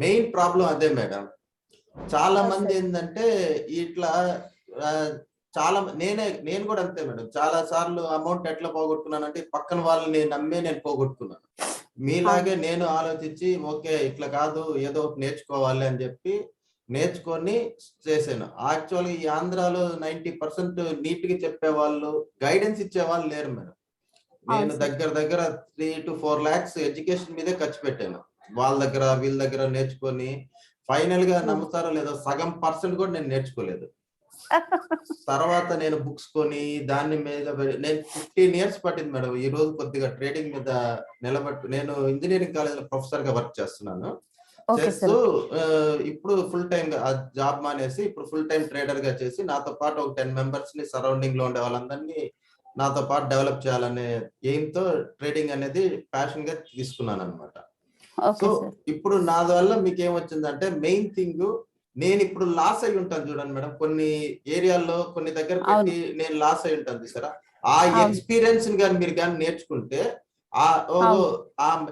Main problem అదే madam. చాలా Yes, మంది sir. ఏంటంటే ఇట్లా ఆ, చాలా నేను కూడా అంతే మేడం. చాలా సార్లు అమౌంట్ ఎట్లా పోగొట్టుకున్నానంటే పక్కన వాళ్ళని నమ్మే నేను పోగొట్టుకున్నాను. మీలాగే నేను ఆలోచించి ఓకే ఇట్లా కాదు ఏదో ఒకటి నేర్చుకోవాలి అని చెప్పి నేర్చుకొని చేశాను. యాక్చువల్గా ఈ ఆంధ్రాలో 90% నీట్ గా చెప్పేవాళ్ళు, గైడెన్స్ ఇచ్చేవాళ్ళు లేరు మేడం. నేను అవును, sir. దగ్గర 3 to 4 lakhs ఎడ్యుకేషన్ మీదే ఖర్చు పెట్టాను. వాళ్ళ దగ్గర వీళ్ళ దగ్గర నేర్చుకొని ఫైనల్ గా నమ్ముతారో లేదో సగం పర్సెంట్ కూడా నేను నేర్చుకోలేదు. తర్వాత నేను బుక్స్ కొని దాని మీద నేను 15 years పట్టింది మేడం. ఈ రోజు కొద్దిగా ట్రేడింగ్ మీద నిలబట్టు. నేను ఇంజనీరింగ్ కాలేజ్ లో ప్రొఫెసర్ గా వర్క్ చేస్తున్నాను. Okay, sir. చేస్తూ ఇప్పుడు ఫుల్ టైమ్ గా జాబ్ మానేసి ఇప్పుడు ఫుల్ టైం ట్రేడర్ గా చేసి నాతో పాటు ఒక 10 members ని సరౌండింగ్ లో ఉండే వాళ్ళందరినీ నాతో పాటు డెవలప్ చేయాలనే ఎయిమ్ తో ట్రేడింగ్ అనేది ప్యాషన్ గా తీసుకున్నాను అనమాట. So Okay, sir. ఇప్పుడు నా వల్ల మీకు ఏమొచ్చిందంటే మెయిన్ థింగ్ నేను ఇప్పుడు లాస్ అయి ఉంటాను చూడండి మేడం. కొన్ని ఏరియాల్లో కొన్ని దగ్గర పెట్టి నేను లాస్ అయి ఉంటాను చూసారా. ఆ ఎక్స్పీరియన్స్ కానీ మీరు కానీ నేర్చుకుంటే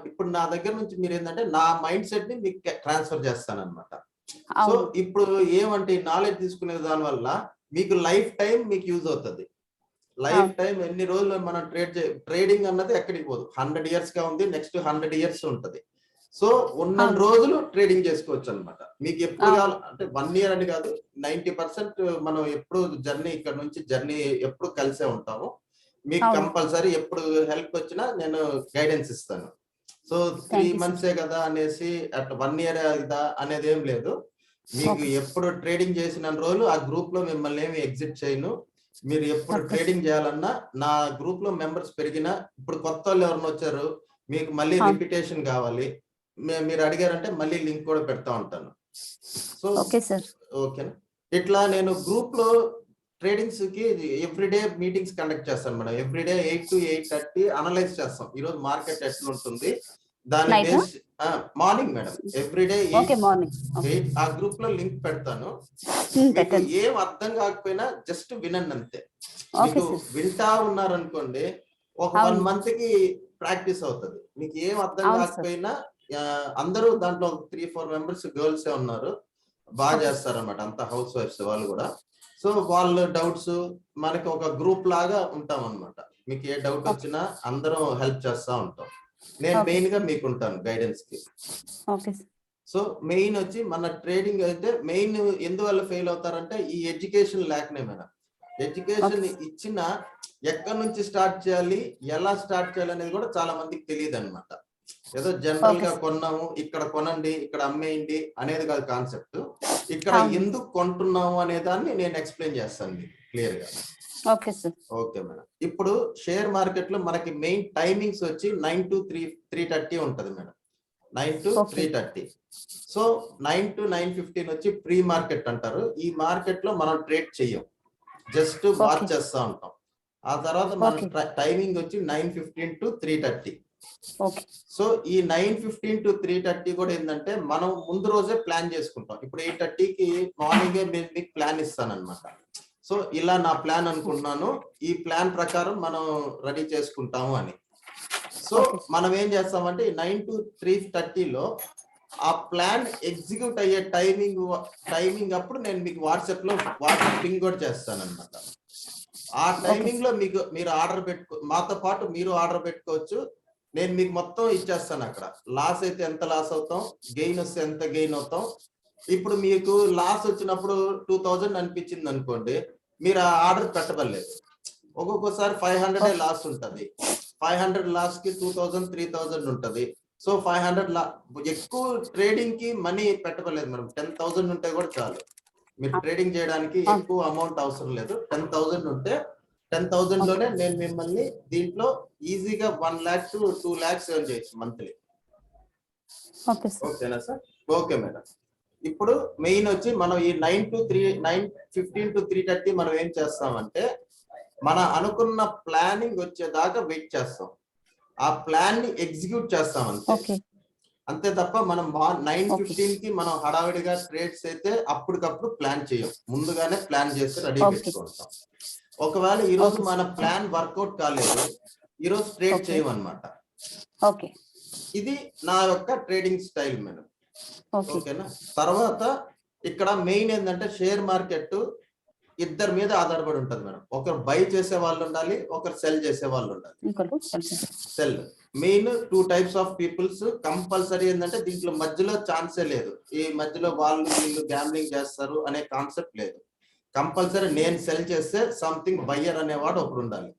ఇప్పుడు నా దగ్గర నుంచి మీరు ఏంటంటే నా మైండ్ సెట్ ని మీకు ట్రాన్స్ఫర్ చేస్తాను అనమాట. సో ఇప్పుడు ఏమంటే నాలెడ్జ్ తీసుకునే దాని వల్ల మీకు లైఫ్ టైం మీకు యూజ్ అవుతుంది. లైఫ్ టైం ఎన్ని రోజులు మనం ట్రేడింగ్ అన్నది ఎక్కడికి పోదు. 100 years గా ఉంది, నెక్స్ట్ 100 years ఉంటది. సో ఉన్న రోజులు ట్రేడింగ్ చేసుకోవచ్చు అనమాట. మీకు ఎప్పుడు కావాలి అంటే 1 year అని కాదు, 90% మనం ఎప్పుడు జర్నీ ఇక్కడ నుంచి జర్నీ ఎప్పుడు కలిసే ఉంటాము. మీకు కంపల్సరీ ఎప్పుడు హెల్ప్ వచ్చినా నేను గైడెన్స్ ఇస్తాను. సో 3 months కదా అనేసి అట్లా 1 year కదా అనేది ఏం లేదు. మీకు ఎప్పుడు ట్రేడింగ్ చేసిన రోజులు ఆ గ్రూప్ లో మిమ్మల్ని ఏమి ఎగ్జిట్ చేయను. మీరు ఎప్పుడు ట్రేడింగ్ చేయాలన్నా నా గ్రూప్ లో మెంబర్స్ పెరిగినా ఇప్పుడు కొత్త వాళ్ళు ఎవరైనా వచ్చారు మీకు మళ్ళీ రిపిటేషన్ కావాలి మీరు అడిగారంటే మళ్ళీ లింక్ కూడా పెడతా ఉంటాను. సో ఓకేనా. ఇట్లా నేను గ్రూప్ లో ట్రేడింగ్స్ కి ఎవ్రీడే మీటింగ్స్ కండక్ట్ చేస్తాను మేడం. ఎవ్రీడే 8 to 8:30 అనలైజ్ చేస్తాం. ఈ రోజు మార్కెట్ ఎట్లా ఉంటుంది దాని బేస్ మార్నింగ్ మేడం. ఎవ్రీడే 8 ఆ గ్రూప్ లో లింక్ పెడతాను. మీకు ఏం అర్థం కాకపోయినా జస్ట్ వినండి అంతే. మీకు వింటా ఉన్నారనుకోండి ఒక 1 month కి ప్రాక్టీస్ అవుతుంది. మీకు ఏం అర్థం కాకపోయినా అందరూ దాంట్లో 3-4 members గర్ల్స్ ఉన్నారు, బాగా చేస్తారన్నమాట. అంతా హౌస్ వైఫ్స్ వాళ్ళు కూడా. సో వాళ్ళ డౌట్స్ మనకి ఒక గ్రూప్ లాగా ఉంటాం అన్నమాట. మీకు ఏ డౌట్ వచ్చినా అందరం హెల్ప్ చేస్తా ఉంటాం. నేను మెయిన్ గా మీకు ఉంటాను గైడెన్స్ కి. సో మెయిన్ వచ్చి మన ట్రేడింగ్ అయితే మెయిన్ ఎందువల్ల ఫెయిల్ అవుతారంటే ఈ ఎడ్యుకేషన్ లేకనే మేడం. ఎడ్యుకేషన్ ఇచ్చిన ఎక్కడి నుంచి స్టార్ట్ చేయాలి, ఎలా స్టార్ట్ చేయాలి అనేది కూడా చాలా మందికి తెలియదు అనమాట. ఏదో జనరల్ గా కొన్నాము ఇక్కడ కొనండి ఇక్కడ అమ్మేయండి అనేది కాదు కాన్సెప్ట్. ఇక్కడ ఎందుకు కొంటున్నాము అనే దాన్ని నేను ఎక్స్ప్లెయిన్ చేస్తాను మీకు క్లియర్ గా. Okay madam. ఇప్పుడు షేర్ మార్కెట్ లో మనకి మెయిన్ టైమింగ్స్ వచ్చి 9 to 3:30 ఉంటది మేడం. 9 to 3:30. సో 9 to 9:15 వచ్చి ప్రీ మార్కెట్ అంటారు. ఈ మార్కెట్ లో మనం ట్రేడ్ చెయ్యం, జస్ట్ వాచ్ చేస్తా ఉంటాం. ఆ తర్వాత మన టైమింగ్ వచ్చి 9:15 to 3:30. సో ఈ 9:15 to 3:30 కూడా ఏంటంటే మనం ముందు రోజే ప్లాన్ చేసుకుంటాం. ఇప్పుడు 8:30కి మార్నింగ్ మీకు ప్లాన్ ఇస్తాను అనమాట. సో ఇలా నా ప్లాన్ అనుకుంటున్నాను, ఈ ప్లాన్ ప్రకారం మనం రెడీ చేసుకుంటాము అని. సో మనం ఏం చేస్తామంటే 9 to 3:30లో ఆ ప్లాన్ ఎగ్జిక్యూట్ అయ్యే టైమింగ్ అప్పుడు నేను మీకు వాట్సాప్ పింగ్ కూడా చేస్తాను అనమాట. ఆ టైమింగ్ లో మీరు ఆర్డర్ మాతో పాటు మీరు ఆర్డర్ పెట్టుకోవచ్చు. నేను మీకు మొత్తం ఇచ్చేస్తాను. అక్కడ లాస్ అయితే ఎంత లాస్ అవుతాం, గెయిన్ వస్తే ఎంత గెయిన్ అవుతాం. ఇప్పుడు మీకు లాస్ వచ్చినప్పుడు 2000 అనిపించింది అనుకోండి, మీరు ఆ ఆర్డర్ పెట్టబడలేదు. ఒక్కొక్కసారి 500 లాస్ ఉంటుంది. 500 లాస్ కి 2000 3000 ఉంటది. సో 500 ఎక్కువ ట్రేడింగ్ కి మనీ పెట్టబడలేదు మేడం. 10,000 ఉంటే కూడా చాలు. మీరు ట్రేడింగ్ చేయడానికి ఎక్కువ అమౌంట్ అవసరం లేదు. 10,000 ఉంటే 10,000 లోనే నేను మిమ్మల్ని దీంట్లో ఈజీగా 1 lakh to 2 lakhs ఎర్న్ చేయొచ్చు మంత్లీ. ఓకేనా సార్? Okay madam. ఇప్పుడు మెయిన్ వచ్చి మనం ఈ 9:15 to 3:30 మనం ఏం చేస్తామంటే మన అనుకున్న ప్లానింగ్ వచ్చేదాకా వెయిట్ చేస్తాం. ఆ ప్లాన్ ని ఎగ్జిక్యూట్ చేస్తాం అంతే తప్ప మనం 9:15 కి మనం హడావిడిగా ట్రేడ్స్ అయితే అప్పటికప్పుడు ప్లాన్ చేయం. ముందుగానే ప్లాన్ చేసి రెడీ పెట్టుకుంటాం. ఒకవేళ ఈ రోజు మన ప్లాన్ వర్కౌట్ కాలేదు, ఈ రోజు ట్రేడ్ చేయమన్నమాట. ఇది నా యొక్క ట్రేడింగ్ స్టైల్ మేడం. ఓకేనా. తర్వాత ఇక్కడ మెయిన్ ఏంటంటే షేర్ మార్కెట్ ఇద్దరి మీద ఆధారపడి ఉంటుంది మేడం. ఒకరు బై చేసే వాళ్ళు ఉండాలి, ఒకరు సెల్ చేసే వాళ్ళు ఉండాలి. Sell main 2 types of peoples compulsory ఏంటంటే దీంట్లో మధ్యలో ఛాన్సే లేదు. ఈ మధ్యలో వాళ్ళు వీళ్ళు గ్యాంబ్లింగ్ చేస్తారు అనే కాన్సెప్ట్ లేదు. కంపల్సరీ నేను సెల్ చేస్తే సంథింగ్ బయ్యర్ అనేవాడు ఒకడు ఉండాలి.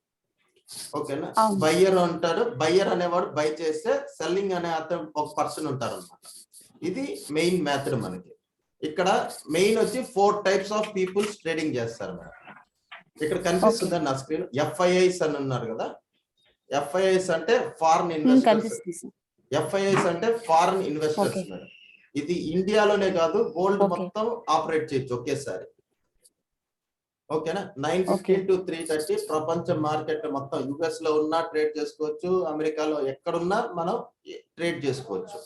ఓకేనా. బయ్యర్ అంటాడు, బయ్యర్ అనేవాడు బై చేస్తే సెల్లింగ్ అనే అతను ఒక పర్సన్ ఉంటారు అనమాట. ఇది మెయిన్ మెథడ్ మనకి. ఇక్కడ మెయిన్ వచ్చి 4 టైప్స్ ఆఫ్ పీపుల్స్ ట్రేడింగ్ చేస్తారు మేడం. ఇక్కడ కనిపిస్తుందా నా స్క్రీన్? FIIs అని ఉన్నారు కదా. FIIs అంటే ఫారెన్ ఇన్వెస్టర్స్. FIIs అంటే ఫారెన్ ఇన్వెస్టర్స్ మేడం. ఇది ఇండియాలోనే కాదు, వరల్డ్ మొత్తం ఆపరేట్ చేయొచ్చు ఒకేసారి. ఓకేనా. 9:15 to 3:30 ప్రపంచ మార్కెట్ మొత్తం US లో ఉన్నా ట్రేడ్ చేసుకోవచ్చు, అమెరికాలో ఎక్కడున్నా మనం ట్రేడ్ చేసుకోవచ్చు.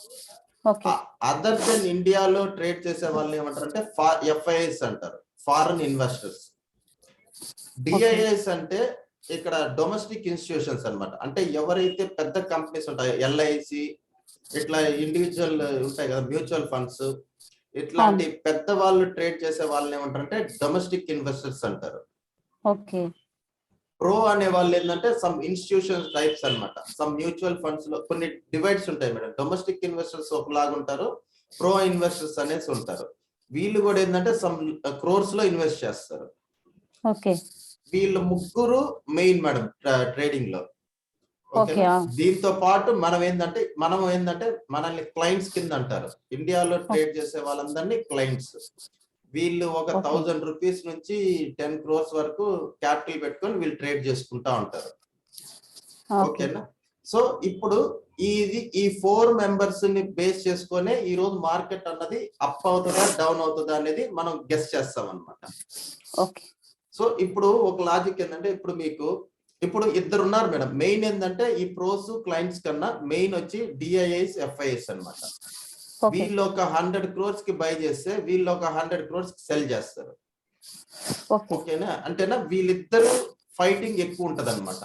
అదర్ దెన్ ఇండియాలో ట్రేడ్ చేసే వాళ్ళు ఏమంటారంటే FIIs అంటారు, ఫారెన్ ఇన్వెస్టర్స్. DIIs అంటే ఇక్కడ డొమెస్టిక్ ఇన్స్టిట్యూషన్స్ అన్నమాట. అంటే ఎవరైతే పెద్ద కంపెనీస్ ఉంటాయో, LIC ఇట్లా ఇండివిజువల్ ఉంటాయి కదా, మ్యూచువల్ ఫండ్స్, ఇట్లాంటి పెద్ద వాళ్ళు ట్రేడ్ చేసే వాళ్ళని ఏమంటారంటే డొమెస్టిక్ ఇన్వెస్టర్స్ అంటారు. ప్రో అనే వాళ్ళు ఏంటంటే సమ్ ఇన్స్టిట్యూషన్ టైప్స్ అన్నమాట. సమ్ మ్యూచువల్ ఫండ్స్ లో కొన్ని డివైడ్స్ ఉంటాయి మేడం. డొమెస్టిక్ ఇన్వెస్టర్స్ ఒకలాగా ఉంటారు, ప్రో ఇన్వెస్టర్స్ అనేసి ఉంటారు. వీళ్ళు కూడా ఏంటంటే సమ్ క్రోర్స్ లో ఇన్వెస్ట్ చేస్తారు. వీళ్ళు ముగ్గురు మెయిన్ మేడం ట్రేడింగ్ లో. దీంతో పాటు మనం ఏంటంటే మనల్ని క్లయింట్స్ కింద అంటారు. ఇండియాలో ట్రేడ్ చేసే వాళ్ళందరినీ క్లయింట్స్. వీళ్ళు ఒక 1000 రూపీస్ నుంచి 10 crores వరకు క్యాపిటల్ పెట్టుకొని వీళ్ళు ట్రేడ్ చేసుకుంటా ఉంటారు. ఓకేనా. సో ఇప్పుడు ఈ 4 మెంబర్స్ ని బేస్ చేసుకొని ఈ రోజు మార్కెట్ అన్నది అప్ అవుతుందా డౌన్ అవుతుందా అనేది మనం గెస్ చేస్తాం అన్నమాట. సో ఇప్పుడు ఒక లాజిక్ ఏంటంటే ఇప్పుడు ఇద్దరు ఉన్నారు మేడం. మెయిన్ ఏంటంటే ఈ ప్రోస్ క్లయింట్స్ కన్నా మెయిన్ వచ్చి DIIs FIIs అన్నమాట. వీళ్ళు ఒక 100 crores కి బై చేస్తే వీళ్ళు ఒక 100 crores కి సెల్ చేస్తారు. ఓకేనా. అంటేనా వీళ్ళిద్దరు ఫైటింగ్ ఎక్కువ ఉంటది అనమాట.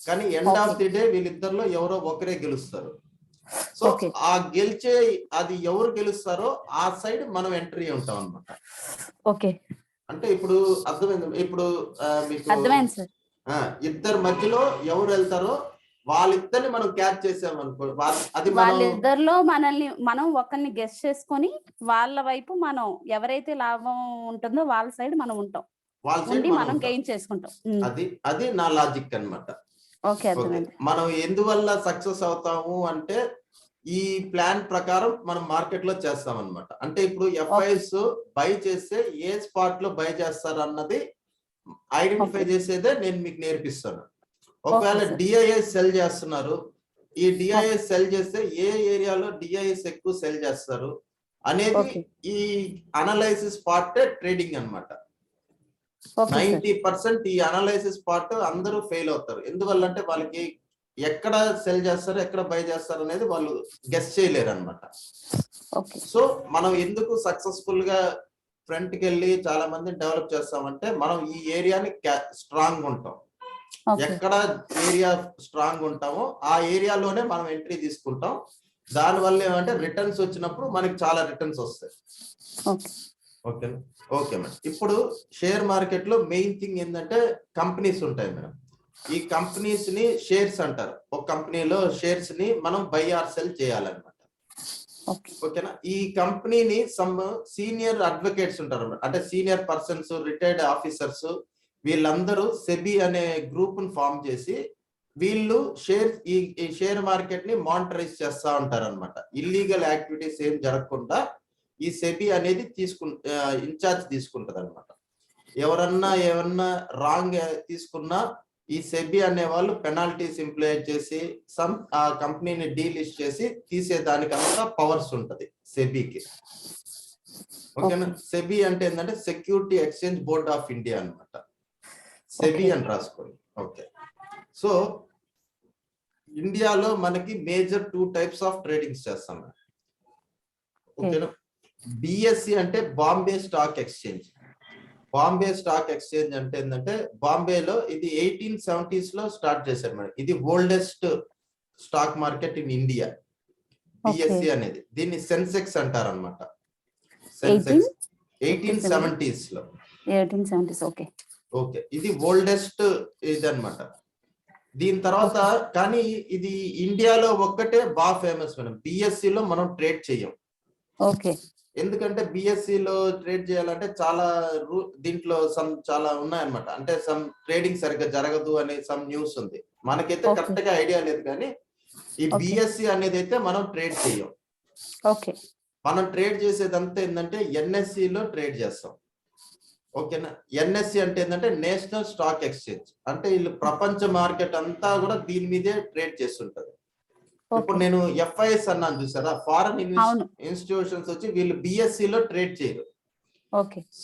కానీ ఎండ్ ఆఫ్ ది డే వీళ్ళిద్దరిలో ఎవరో ఒకరే గెలుస్తారు. సో ఆ గెలిచే అది ఎవరు గెలుస్తారో ఆ సైడ్ మనం ఎంట్రీ ఉంటాం అనమాట. అంటే ఇప్పుడు అర్థమైంది. ఇప్పుడు మీకు ఇద్దరు మధ్యలో ఎవరు వెళ్తారో వాళ్ళిద్దరిని మనం క్యాచ్ చేసామనుకో, అది వాళ్ళిద్దరిలో మనం ఒకరిని గెస్ చేసుకొని వాళ్ళ వైపు మనం ఎవరైతే లాభం ఉంటుందో వాళ్ళ సైడ్ మనం ఉంటాం, మనం గెయిన్ చేసుకుంటాం. అది నా లాజిక్ అన్నమాట. మనం ఎందువల్ల సక్సెస్ అవుతాము అంటే ఈ ప్లాన్ ప్రకారం మనం మార్కెట్ లో చేస్తాం అన్నమాట. అంటే ఇప్పుడు FIIs బై చేస్తే ఏ స్పాట్ లో బై చేస్తారు అన్నది ఐడెంటిఫై చేసేదే నేను మీకు నేర్పిస్తాను. ఒకవేళ DIIs సెల్ చేస్తున్నారు, ఈ DIIs సెల్ చేస్తే ఏ ఏరియాలో DIIs ఎక్కువ సెల్ చేస్తారు అనేది ఈ అనలైసిస్ పార్ట్ ట్రేడింగ్ అన్నమాట. 90% ఈ అనలైసిస్ పార్ట్ అందరూ ఫెయిల్ అవుతారు. ఎందువల్ల అంటే వాళ్ళకి ఎక్కడ సెల్ చేస్తారు ఎక్కడ బై చేస్తారు అనేది వాళ్ళు గెస్ చేయలేరు అన్నమాట. సో మనం ఎందుకు సక్సెస్ఫుల్ గా ఫ్రంట్ కి వెళ్ళి చాలా మంది డెవలప్ చేస్తామంటే మనం ఈ ఏరియాని స్ట్రాంగ్ ఉంటాం. ఎక్కడ ఏరియా స్ట్రాంగ్ ఉంటామో ఆ ఏరియాలోనే మనం ఎంట్రీ తీసుకుంటాం. దానివల్ల ఏమంటే రిటర్న్స్ వచ్చినప్పుడు మనకి చాలా రిటర్న్స్ వస్తాయి. ఓకేనా. Okay madam. ఇప్పుడు షేర్ మార్కెట్ లో మెయిన్ థింగ్ ఏంటంటే కంపెనీస్ ఉంటాయి మేడం. ఈ కంపెనీస్ ని షేర్స్ అంటారు. ఒక కంపెనీలో షేర్స్ ని మనం బై ఆర్ సెల్ చేయాలన్నమాట. ఓకేనా. ఈ కంపెనీని సమ్ సీనియర్ అడ్వకేట్స్ ఉంటారు, అంటే సీనియర్ పర్సన్స్, రిటైర్డ్ ఆఫీసర్స్, వీళ్ళందరూ సెబీ అనే గ్రూప్ ని ఫామ్ చేసి వీళ్ళు ఈ షేర్ మార్కెట్ ని మానిటరైజ్ చేస్తా ఉంటారు అనమాట. ఇల్లీగల్ యాక్టివిటీస్ ఏం జరగకుండా ఈ సెబీ అనేది ఇన్ఛార్జ్ తీసుకుంటది అనమాట. ఏమన్నా రాంగ్ తీసుకున్నా ఈ సెబీ అనే వాళ్ళు పెనాల్టీస్ ఇంప్లిమెంట్ చేసి ఆ కంపెనీని డీలిస్ట్ చేసి తీసేదానికంతా పవర్స్ ఉంటది సెబీకి. ఓకేనా. సెబీ అంటే ఏంటంటే security exchange board of India అన్నమాట. సెబీ అని రాసుకోండి. ఓకే. సో ఇండియాలో మనకి మేజర్ 2 టైప్స్ ఆఫ్ ట్రేడింగ్స్ చేస్తాం. ఓకేనా. BSE అంటే Bombay stock exchange. Bombay stock exchange అంటే ఏంటంటే బాంబేలో ఇది 1870s లో స్టార్ట్ చేశారు మేడం. ఇది oldest stock market in India. BSc అనేది. దీన్ని సెన్సెక్స్ అంటారు అనమాట. సెన్సెక్స్ 1870s లో. 1870s. ఓకే ఓకే, ఇది ఓల్డెస్ట్ ఇది అనమాట. దీని తర్వాత కానీ ఇది ఇండియాలో ఒక్కటే బాగా ఫేమస్ మేడం. బిఎస్సి లో మనం ట్రేడ్ చెయ్యం. ఓకే. ఎందుకంటే బిఎస్సి లో ట్రేడ్ చేయాలంటే చాలా దీంట్లో చాలా ఉన్నాయన్నమాట. అంటే సమ్ ట్రేడింగ్ సరిగ్గా జరగదు అనే సమ్ న్యూస్ ఉంది. మనకైతే కరెక్ట్ గా ఐడియా లేదు, కానీ ఈ బిఎస్సి అనేది అయితే మనం ట్రేడ్ చెయ్యం. ఓకే. మనం ట్రేడ్ చేసేదంతా ఏంటంటే ఎన్ఎస్సి లో ట్రేడ్ చేస్తాం. ఓకేనా. ఎన్ఎస్సి అంటే ఏంటంటే నేషనల్ స్టాక్ ఎక్స్చేంజ్. అంటే వీళ్ళు ప్రపంచ మార్కెట్ అంతా కూడా దీని మీదే ట్రేడ్ చేస్తుంటది. ఇప్పుడు నేను ఎఫ్ఐఎస్ అన్నాను చూసారా, ఫారెన్ ఇన్స్టిట్యూషన్స్ వచ్చి వీళ్ళు బిఎస్సి లో ట్రేడ్ చేయరు.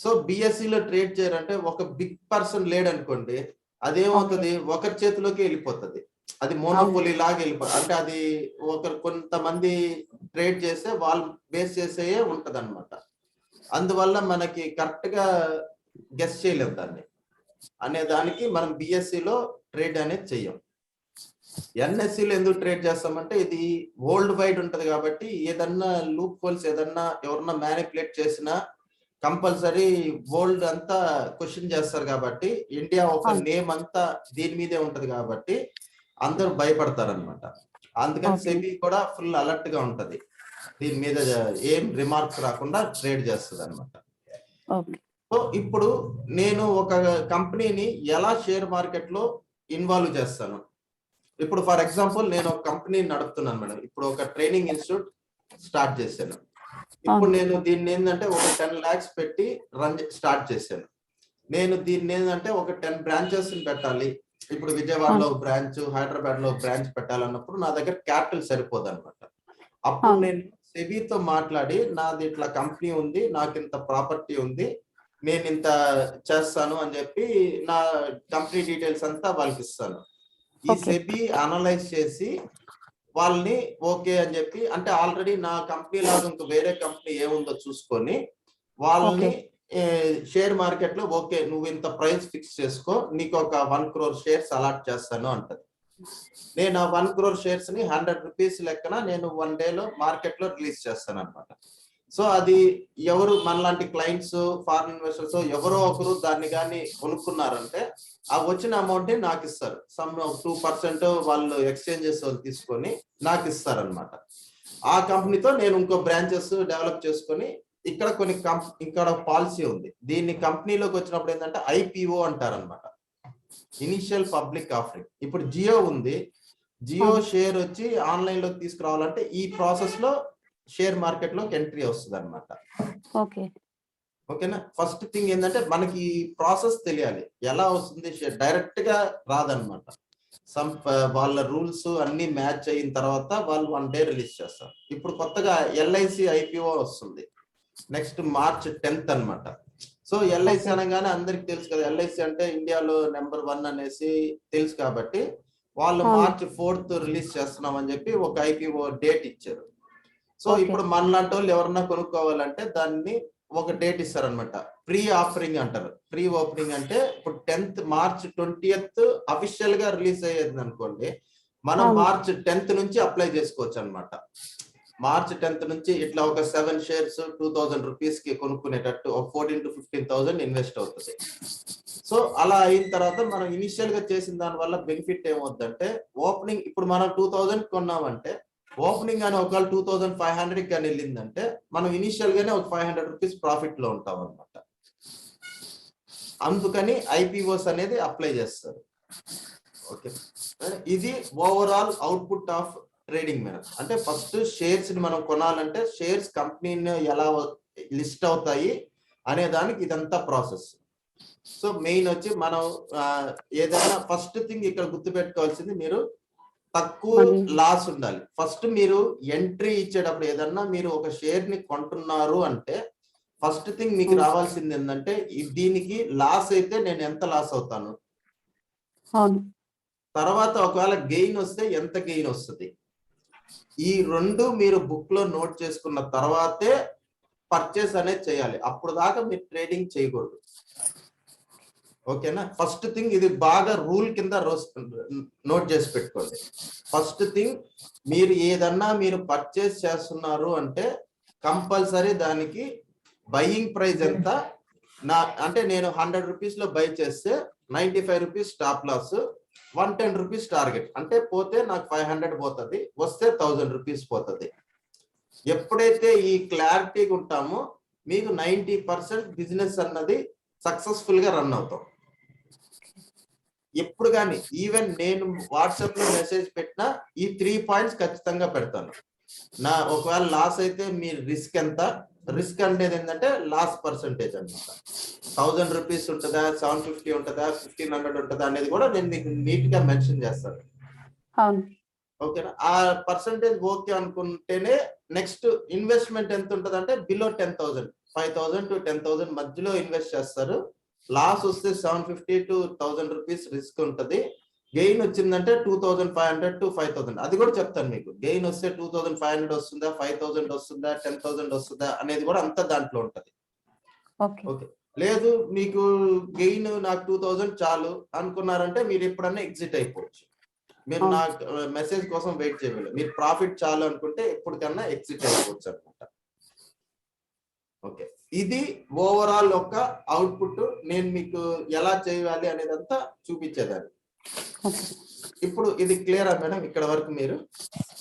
సో బిఎస్సి లో ట్రేడ్ చేయరంటే ఒక బిగ్ పర్సన్ లేడు అనుకోండి, అదేమవుతుంది ఒకరి చేతిలోకి వెళ్ళిపోతుంది. అది మోనోపోలీ లాగా వెళ్ళిపోతుంది. అంటే అది కొంతమంది ట్రేడ్ చేస్తే వాళ్ళు బేస్ చేసే ఉంటది అనమాట. అందువల్ల మనకి కరెక్ట్ గా గెస్ చేయలేము దాన్ని అనే దానికి మనం బిఎస్సి లో ట్రేడ్ అనేది చెయ్యం. ఎన్ఎస్సి లో ఎందుకు ట్రేడ్ చేస్తామంటే ఇది వరల్డ్ వైడ్ ఉంటది కాబట్టి ఏదన్నా లూప్ హోల్స్ ఏదన్నా ఎవరన్నా మ్యానిపులేట్ చేసినా కంపల్సరీ వరల్డ్ అంతా క్వశ్చన్ చేస్తారు కాబట్టి, ఇండియా ఒక నేమ్ అంతా దీని మీదే ఉంటది కాబట్టి అందరూ భయపడతారు అనమాట. అందుకని సెబీ కూడా ఫుల్ అలర్ట్ గా ఉంటది, దీని మీద ఏం రిమార్క్స్ రాకుండా ట్రేడ్ చేస్తుంది అనమాట. సో ఇప్పుడు నేను ఒక కంపెనీని ఎలా షేర్ మార్కెట్ లో ఇన్వాల్వ్ చేస్తాను. ఇప్పుడు ఫర్ ఎగ్జాంపుల్ నేను ఒక కంపెనీ నడుపుతున్నాను మేడం. ఇప్పుడు ఒక ట్రైనింగ్ ఇన్స్టిట్యూట్ స్టార్ట్ చేశాను. ఇప్పుడు నేను దీన్ని ఏంటంటే ఒక 10 lakhs పెట్టి స్టార్ట్ చేశాను. నేను దీన్ని ఏంటంటే ఒక 10 branches పెట్టాలి. ఇప్పుడు విజయవాడలో బ్రాంచ్, హైదరాబాద్ లో బ్రాంచ్ పెట్టాలన్నప్పుడు నా దగ్గర క్యాపిటల్ సరిపోదు అనమాట. అప్పుడు నేను సెబీతో మాట్లాడి నాది ఇట్లా కంపెనీ ఉంది, నాకు ఇంత ప్రాపర్టీ ఉంది, నేను ఇంత చేస్తాను అని చెప్పి నా కంపెనీ డీటెయిల్స్ అంతా వాళ్ళకి ఇస్తాను. ఈ సెబీ అనలైజ్ చేసి వాళ్ళని ఓకే అని చెప్పి, అంటే ఆల్రెడీ నా కంపెనీ లాగా ఇంకా వేరే కంపెనీ ఏముందో చూసుకొని వాళ్ళని షేర్ మార్కెట్ లో ఓకే నువ్వు ఇంత ప్రైస్ ఫిక్స్ చేసుకో, నీకు ఒక 1 crore షేర్స్ అలాట్ చేస్తాను అంటది. నేను ఆ 1 crore షేర్స్ ని 100 rupees లెక్కన నేను 1 day లో మార్కెట్ లో రిలీజ్ చేస్తాను అనమాట. సో అది ఎవరు మనలాంటి క్లయింట్స్, ఫారిన్ ఇన్వెస్టర్స్ ఎవరో ఒకరు దాన్ని కానీ కొనుక్కున్నారంటే ఆ వచ్చిన అమౌంట్ ని నాకు ఇస్తారు. సమ్ 2% వాళ్ళు ఎక్స్చేంజెస్ తీసుకొని నాకు ఇస్తారు అనమాట. ఆ కంపెనీతో నేను ఇంకో బ్రాంచెస్ డెవలప్ చేసుకొని ఇక్కడ ఇక్కడ పాలసీ ఉంది. దీన్ని కంపెనీలోకి వచ్చినప్పుడు ఏంటంటే ఐపీఓ అంటారనమాట, ఇనిషియల్ పబ్లిక్ ఆఫరింగ్. ఇప్పుడు జియో ఉంది, జియో షేర్ వచ్చి ఆన్లైన్ లోకి తీసుకురావాలంటే ఈ ప్రాసెస్ లో షేర్ మార్కెట్ లోకి ఎంట్రీ వస్తుంది అనమాట. ఓకేనా. ఫస్ట్ థింగ్ ఏంటంటే మనకి ప్రాసెస్ తెలియాలి, ఎలా వస్తుంది షేర్. డైరెక్ట్ గా రాదనమాట. వాళ్ళ రూల్స్ అన్ని మ్యాచ్ అయిన తర్వాత వాళ్ళు 1 day రిలీజ్ చేస్తారు. ఇప్పుడు కొత్తగా ఎల్ఐసి ఐపీఓ వస్తుంది నెక్స్ట్ March 10th అనమాట. సో ఎల్ఐసి అనగానే అందరికి తెలుసు కదా, ఎల్ఐసి అంటే ఇండియాలో నెంబర్ 1 అనేసి తెలుసు కాబట్టి వాళ్ళు March 4th రిలీజ్ చేస్తున్నాం అని చెప్పి ఒక ఐపీఓ డేట్ ఇచ్చారు. సో ఇప్పుడు మనలాంటి వాళ్ళు ఎవరన్నా కొనుక్కోవాలంటే దాన్ని ఒక డేట్ ఇస్తారనమాట, ప్రీ ఆఫరింగ్ అంటారు. ప్రీ ఓపెనింగ్ అంటే ఇప్పుడు March 20th అఫీషియల్ గా రిలీజ్ అయ్యేది అనుకోండి, మనం March 10th నుంచి అప్లై చేసుకోవచ్చు అనమాట. March 10th నుంచి ఇట్లా ఒక 7 shares 2000 rupees కి కొనుక్కునేటట్టు ఒక 14,000 to 15,000 ఇన్వెస్ట్ అవుతుంది. సో అలా అయిన తర్వాత మనం ఇనిషియల్ గా చేసిన దాని వల్ల బెనిఫిట్ ఏమవుతుందంటే, ఓపెనింగ్ ఇప్పుడు మనం 2000 కొన్నామంటే ఓపెనింగ్ అని ఒకవేళ 2500 కానీ వెళ్ళిందంటే మనం ఇనిషియల్ గానే ఒక 500 rupees ప్రాఫిట్ లో ఉంటాం అనమాట. అందుకని ఐపీఓస్ అనేది అప్లై చేస్తారు. ఓకే, ఇది overall output of trading madam. అంటే ఫస్ట్ షేర్స్ ని మనం కొనాలంటే షేర్స్ కంపెనీని ఎలా లిస్ట్ అవుతాయి అనే దానికి ఇదంతా ప్రాసెస్. సో మెయిన్ వచ్చి మనం ఏదైనా ఫస్ట్ థింగ్ ఇక్కడ గుర్తుపెట్టుకోవాల్సింది, మీరు తక్కువ లాస్ ఉండాలి. ఫస్ట్ మీరు ఎంట్రీ ఇచ్చేటప్పుడు ఏదన్నా మీరు ఒక షేర్ ని కొంటున్నారు అంటే ఫస్ట్ థింగ్ మీకు రావాల్సింది ఏంటంటే, దీనికి లాస్ అయితే నేను ఎంత లాస్ అవుతాను, తర్వాత ఒకవేళ గెయిన్ వస్తే ఎంత గెయిన్ వస్తుంది, ఈ 2 మీరు బుక్ లో నోట్ చేసుకున్న తర్వాతే పర్చేస్ అనేది చేయాలి. అప్పుడు దాకా మీరు ట్రేడింగ్ చేయకూడదు. ఓకేనా? ఫస్ట్ థింగ్ ఇది బాగా రూల్ కింద నోట్ చేసి పెట్టుకోండి. ఫస్ట్ థింగ్, మీరు ఏదన్నా మీరు పర్చేస్ చేస్తున్నారు అంటే కంపల్సరీ దానికి బయింగ్ ప్రైస్ ఎంత, అంటే నేను 100 రూపీస్ లో బై చేస్తే 95 rupees stop loss, 110 rupees target. అంటే పోతే నాకు 500 పోతుంది, వస్తే 1000 రూపీస్ పోతుంది. ఎప్పుడైతే ఈ క్లారిటీగా ఉంటామో మీకు 90% బిజినెస్ అన్నది సక్సెస్ఫుల్ గా రన్ అవుతాం. ఎప్పుడు కానీ ఈవెన్ నేను వాట్సాప్ లో మెసేజ్ పెట్టినా ఈ 3 పాయింట్స్ ఖచ్చితంగా పెడతాను. ఒకవేళ లాస్ అయితే మీ రిస్క్ ఎంత, రిస్క్ అనేది ఏంటంటే లాస్ పర్సంటేజ్ అనమాట. 1000 రూపీస్ ఉంటుందా, 750 ఉంటుందా, 1500 ఉంటుందా అనేది కూడా నేను మీకు నీట్ గా మెన్షన్ చేస్తాను. ఓకేనా? ఆ పర్సంటేజ్ ఓకే అనుకుంటేనే నెక్స్ట్ ఇన్వెస్ట్మెంట్ ఎంత ఉంటుంది అంటే బిలో 10,000, 5,000 to 10,000 మధ్యలో ఇన్వెస్ట్ చేస్తారు. లాస్ వస్తే 750 to 1000 రూపీస్ రిస్క్ ఉంటుంది. గెయిన్ వచ్చిందంటే 2,500 to 5,000. అది కూడా చెప్తాను మీకు. గెయిన్ వస్తే 2,500 వస్తుందా, 5,000 వస్తుందా, 10,000 వస్తుందా అనేది కూడా అంతా దాంట్లో ఉంటది. ఓకే, లేదు మీకు గెయిన్ నాకు 2,000 చాలు అనుకున్నారంటే మీరు ఎప్పుడన్నా ఎగ్జిట్ అయిపోవచ్చు. మీరు నా మెసేజ్ కోసం వెయిట్ చేయలేదు. మీరు ప్రాఫిట్ చాలు అనుకుంటే ఎప్పటికన్నా ఎగ్జిట్ అయిపోవచ్చు అనమాట. ఓకే, ఇది ఓవరాల్ ఒక అవుట్పుట్. నేను మీకు ఎలా చేయాలి అనేదంతా చూపించేదాన్ని. ఇప్పుడు ఇది క్లియరా మేడం? ఇక్కడ వరకు మీరు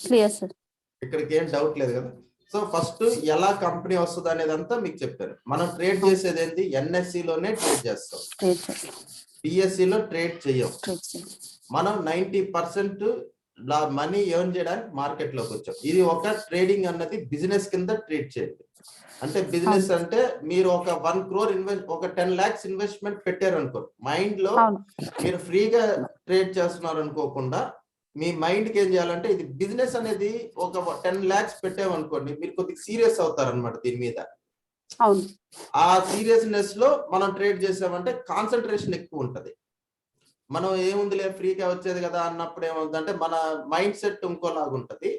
క్లియర్ సార్, ఇక్కడికి ఏం డౌట్ లేదు కదా? సో ఫస్ట్ ఎలా కంపెనీ వస్తుంది అనేదంతా మీకు చెప్పారు. మనం ట్రేడ్ చేసేది ఏంటి? NSE లోనే ట్రేడ్ చేస్తాం, BSE లో ట్రేడ్ చెయ్యం. మనం 90% మనీ ఎర్న్ చేయడానికి మార్కెట్ లోకి వచ్చాం. ఇది ఒక ట్రేడింగ్ అన్నది బిజినెస్ కింద ట్రీట్ చేయండి. అంటే బిజినెస్ అంటే మీరు ఒక 1 crore ఒక 10 lakhs ఇన్వెస్ట్మెంట్ పెట్టారు అనుకో, మైండ్ లో మీరు ఫ్రీగా ట్రేడ్ చేస్తున్నారు అనుకోకుండా మీ మైండ్ కి ఏం చేయాలంటే ఇది బిజినెస్ అనేది ఒక 10 lakhs పెట్టామనుకోండి, మీరు కొద్దిగా సీరియస్ అవుతారు అనమాట దీని మీద. ఆ సీరియస్నెస్ లో మనం ట్రేడ్ చేసామంటే కాన్సన్ట్రేషన్ ఎక్కువ ఉంటది. మనం ఏముందిలే ఫ్రీగా వచ్చేది కదా అన్నప్పుడు ఏమవుతుందంటే మన మైండ్ సెట్ ఇంకోలాగా ఉంటది.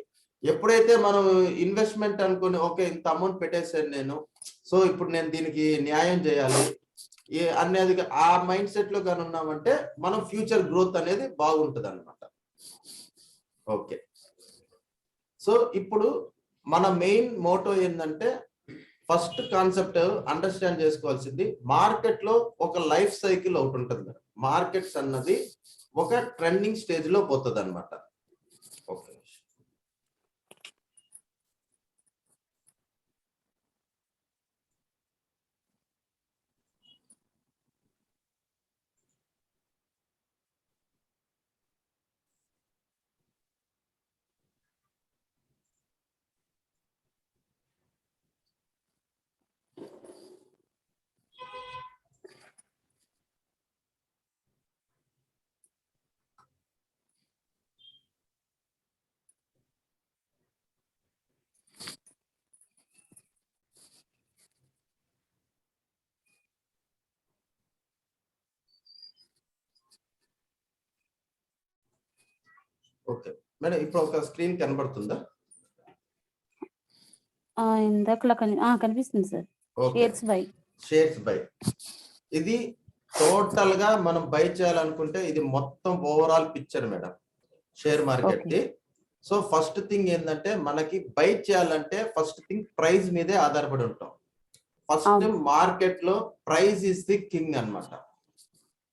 ఎప్పుడైతే మనం ఇన్వెస్ట్మెంట్ అనుకుని ఓకే ఇంత అమౌంట్ పెట్టేసాను నేను, సో ఇప్పుడు నేను దీనికి న్యాయం చేయాలి అనేది ఆ మైండ్ సెట్ లో కానీ ఉన్నామంటే మనం ఫ్యూచర్ గ్రోత్ అనేది బాగుంటది అనమాట. ఓకే, సో ఇప్పుడు మన మెయిన్ మోటో ఏంటంటే ఫస్ట్ కాన్సెప్ట్ అండర్స్టాండ్ చేసుకోవాల్సింది, మార్కెట్ లో ఒక లైఫ్ సైకిల్ ఒకటి ఉంటుంది. మార్కెట్స్ అన్నది ఒక ట్రెండింగ్ స్టేజ్ లో పోతుంది అనమాట. ఓకే, ఓకే మేడం, ఇప్పుడు ఒక స్క్రీన్ కనబడుతుందా? ఇందాక కనిపిస్తుంది సార్. షేర్స్ బై ఇది టోటల్ గా మనం బై చేయాలనుకుంటే ఇది మొత్తం overall picture madam share market కి. సో ఫస్ట్ థింగ్ ఏంటంటే మనకి బై చేయాలంటే ఫస్ట్ థింగ్ ప్రైస్ మీదే ఆధారపడి ఉంటాం. ఫస్ట్ మార్కెట్ లో ప్రైస్ ఇస్ ది కింగ్ అన్నమాట.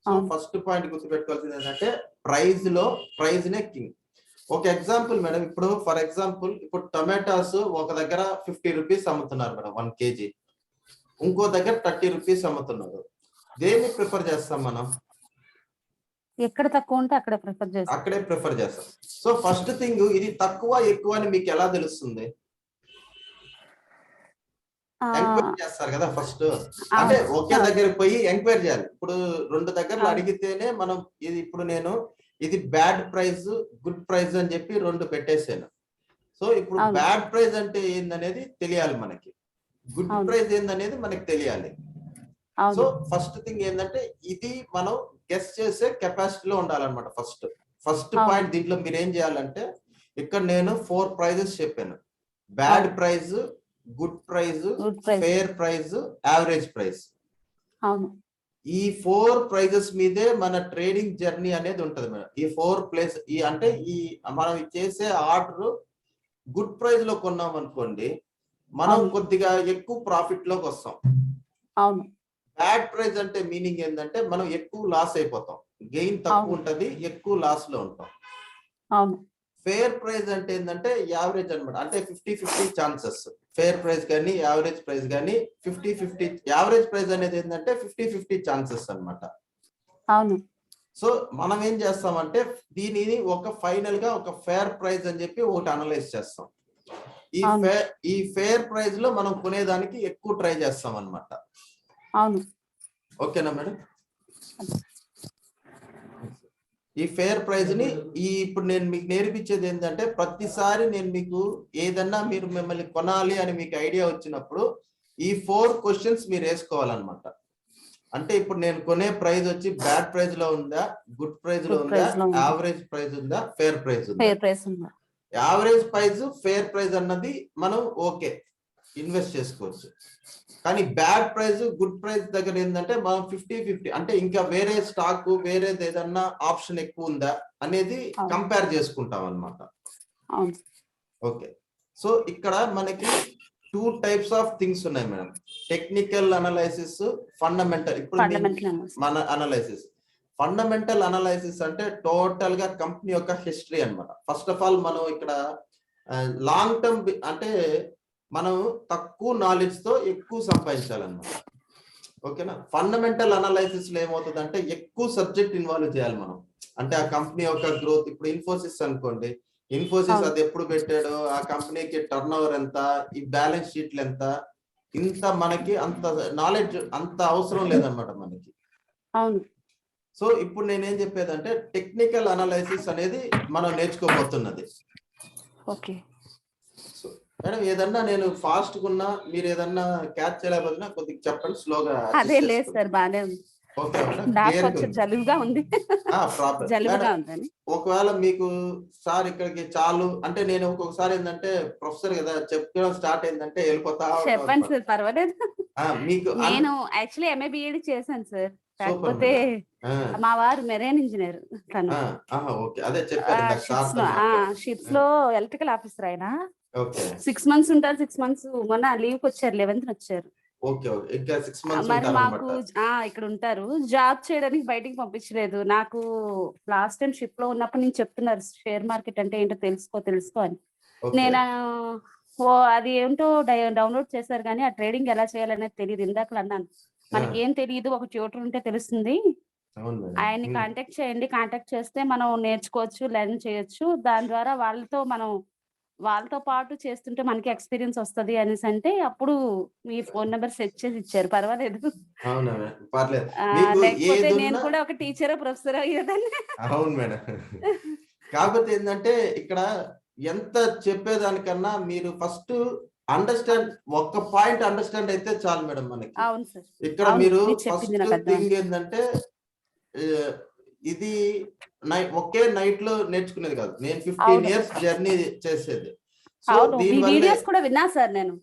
సో ఫస్ట్ పాయింట్ గుర్తుపెట్టుకోవాల్సింది ఏంటంటే ప్రైస్ నే కింగ్. ఒక ఎగ్జాంపుల్ మేడం, ఇప్పుడు ఫర్ ఎగ్జాంపుల్ ఇప్పుడు టొమాటోస్ ఒక దగ్గర 50 రూపీస్ అమ్ముతున్నారు మేడం 1 kg, ఇంకో దగ్గర 30 రూపీస్ అమ్ముతున్నారు. దేన్ని ప్రిఫర్ చేస్తాం మనం? ఎక్కడ తక్కువ ఉంటే అక్కడే ప్రిఫర్ చేస్తాం. సో ఫస్ట్ థింగ్ ఇది తక్కువ ఎక్కువ అని మీకు ఎలా తెలుస్తుంది? ఎంక్వైరీ చేస్తారు కదా ఫస్ట్. అంటే ఒకే దగ్గరికి పోయి ఎంక్వైరీ చేయాలి. ఇప్పుడు 2 దగ్గరలు అడిగితేనే మనం ఇది ఇప్పుడు నేను ఇది బ్యాడ్ ప్రైస్ గుడ్ ప్రైస్ అని చెప్పి 2 పెట్టేసాను. సో ఇప్పుడు బ్యాడ్ ప్రైస్ అంటే ఏందనేది తెలియాలి మనకి, గుడ్ ప్రైస్ ఏందనేది మనకి తెలియాలి. సో ఫస్ట్ థింగ్ ఏంటంటే ఇది మనం గెస్ చేసే కెపాసిటీలో ఉండాలన్నమాట. ఫస్ట్ పాయింట్ దీంట్లో మీరు ఏం చేయాలంటే ఇక్కడ నేను 4 ప్రైజెస్ చెప్పాను. Bad price, good price, fair price, average price. ఈ 4 ప్రైజెస్ మీదే మన ట్రేడింగ్ జర్నీ అనేది ఉంటది మేడం. ఈ 4 ప్లేస్ అంటే ఈ మనం చేసే ఆర్డర్ గుడ్ ప్రైస్ లో కొన్నాం అనుకోండి, మనం కొద్దిగా ఎక్కువ ప్రాఫిట్ లోకి వస్తాం. అవును. బ్యాడ్ ప్రైస్ అంటే మీనింగ్ ఏంటంటే మనం ఎక్కువ లాస్ అయిపోతాం, గెయిన్ తక్కువ ఉంటది, ఎక్కువ లాస్ లో ఉంటాం. అవును. ఫేర్ ప్రైస్ అంటే ఏంటంటే యావరేజ్ అన్నమాట. అంటే 50-50 ఛాన్సెస్. ఫేర్ ప్రైస్ కానీ యావరేజ్ ప్రైస్ కానీ 50-50. యావరేజ్ ప్రైస్ అనేది ఏంటంటే 50-50 ఛాన్సెస్ అన్నమాట. అవును. సో మనం ఏం చేస్తామంటే దీనిని ఒక ఫైనల్ గా ఒక ఫేర్ ప్రైస్ అని చెప్పి ఒకటి అనలైజ్ చేస్తాం. ఈ ఫేర్ ప్రైస్ లో మనం కొనేదానికి ఎక్కువ ట్రై చేస్తాం అన్నమాట. అవును. ఓకేనా మేడం? ఈ ఫేర్ ప్రైస్ ని ఇప్పుడు నేను మీకు నేర్పించేది ఏంటంటే, ప్రతిసారి నేను మీకు ఏదన్నా మీరు మిమ్మల్ని కొనాలి అని మీకు ఐడియా వచ్చినప్పుడు ఈ 4 క్వశ్చన్స్ మీరు వేసుకోవాలన్నమాట. అంటే ఇప్పుడు నేను కొనే ప్రైస్ వచ్చి బ్యాడ్ ప్రైస్ లో ఉందా, గుడ్ ప్రైస్ లో ఉందా, యావరేజ్ ప్రైస్ ఉందా, ఫేర్ ప్రైస్ ఉందా. యావరేజ్ ప్రైస్, ఫేర్ ప్రైస్ అన్నది మనం ఓకే ఇన్వెస్ట్ చేసుకోవచ్చు. కానీ బ్యాడ్ ప్రైస్, గుడ్ ప్రైస్ దగ్గర ఏంటంటే మనం 50-50 అంటే ఇంకా వేరే స్టాక్ వేరేది ఏదన్నా ఆప్షన్ ఎక్కువ ఉందా అనేది కంపేర్ చేసుకుంటాం అన్నమాట. ఓకే. సో ఇక్కడ మనకి 2 టైప్స్ ఆఫ్ థింగ్స్ ఉన్నాయి మేడం. Technical analysis, fundamental. ఇప్పుడు మన అనాలైసిస్, ఫండమెంటల్ అనాలైసిస్ అంటే టోటల్ గా కంపెనీ యొక్క హిస్టరీ అన్నమాట. ఫస్ట్ ఆఫ్ ఆల్ మనం ఇక్కడ లాంగ్ టర్మ్ అంటే మనం తక్కువ నాలెడ్జ్ తో ఎక్కువ సంపాదించాలన్నమాట. ఓకేనా? ఫండమెంటల్ అనాలైసిస్ లో ఏమవుతుంది అంటే ఎక్కువ సబ్జెక్ట్ ఇన్వాల్వ్ చేయాలి మనం. అంటే ఆ కంపెనీ యొక్క గ్రోత్, ఇప్పుడు ఇన్ఫోసిస్ అనుకోండి, ఇన్ఫోసిస్ అది ఎప్పుడు పెట్టాడు, ఆ కంపెనీకి టర్న్ ఓవర్ ఎంత, ఈ బ్యాలెన్స్ షీట్లు ఎంత, ఇంత మనకి అంత నాలెడ్జ్ అంత అవసరం లేదన్నమాట మనకి. అవును. సో ఇప్పుడు నేనేం చెప్పేదంటే టెక్నికల్ అనాలైసిస్ అనేది మనం నేర్చుకోబోతున్నది. ఓకే మేడం, ఏదన్నా నేను ఫాస్ట్ గున్నా మీరు ఏదన్నా క్యాచ్ చేయలేకపోతున్నా కొద్దిగా చెప్పండి స్లోగా. అదే లేదు సార్, బానే ఉంది. ఓకే మేడం, నాకు కొంచెం జలుబుగా ఉంది. జలుబుగా ఉందని. ఒకవేళ మీకు సార్ ఇక్కడికి చాలు అంటే నేను ఒక్కొక్కసారి ఏంటంటే ప్రొఫెసర్ కదా చెప్పడం స్టార్ట్ అయిందంటే వెళ్ళిపోతా. చెప్పండి సార్, పర్వాలేదు. మీకు నేను యాక్చువల్లీ ఎంఏ బిఎడ్ చేశాను సార్. కాకపోతే మా వారు మెరైన్ ఇంజనీర్ తను. అదే చెప్పారు షిప్స్ లో ఎలక్ట్రికల్ ఆఫీసర్ ఆయన. 6 months ఉంటారు. 6 months మొన్న లీవ్ కి వచ్చారు, 11th వచ్చారు. మరి మాకు ఇక్కడ ఉంటారు, జాబ్ చేయడానికి బయటికి పంపించలేదు. నాకు లాస్ట్ టైం షిప్ లో ఉన్నప్పుడు నేను చెప్తున్నారు షేర్ మార్కెట్ అంటే ఏంటో తెలుసుకో అని. నేను అది ఏంటో డౌన్లోడ్ చేశారు కానీ ఆ ట్రేడింగ్ ఎలా చేయాలనేది తెలియదు. ఇందాక అన్నాను మనకి ఏం తెలియదు, ఒక ట్యూటర్ ఉంటే తెలుస్తుంది, ఆయన్ని కాంటాక్ట్ చేయండి, కాంటాక్ట్ చేస్తే మనం నేర్చుకోవచ్చు, లెర్న్ చేయొచ్చు, దాని ద్వారా వాళ్ళతో పాటు చేస్తుంటే మనకి ఎక్స్పీరియన్స్ వస్తది అనేసి అంటే అప్పుడు మీ ఫోన్ నెంబర్ సెట్ చేసి ఇచ్చారు. పర్వాలేదు. లేకపోతే నేను కూడా ఒక టీచర్, ప్రొఫెసర్ అయ్యేదాన్ని. అవును మేడం. కాకపోతే ఏంటంటే ఇక్కడ ఎంత చెప్పేదానికన్నా మీరు ఫస్ట్ అండర్స్టాండ్, ఒక్క పాయింట్ అండర్స్టాండ్ అయితే చాలు మేడం మనకి. అవును సార్. ఇక్కడ మీరు ఫస్ట్ థింగ్ ఏంటంటే ఇది ఒకే నైట్ లో నేర్చుకునేది కాదు. నేను 15 years జర్నీ చేసేది. వీడియోస్ కూడా విన్నా సార్ నేను.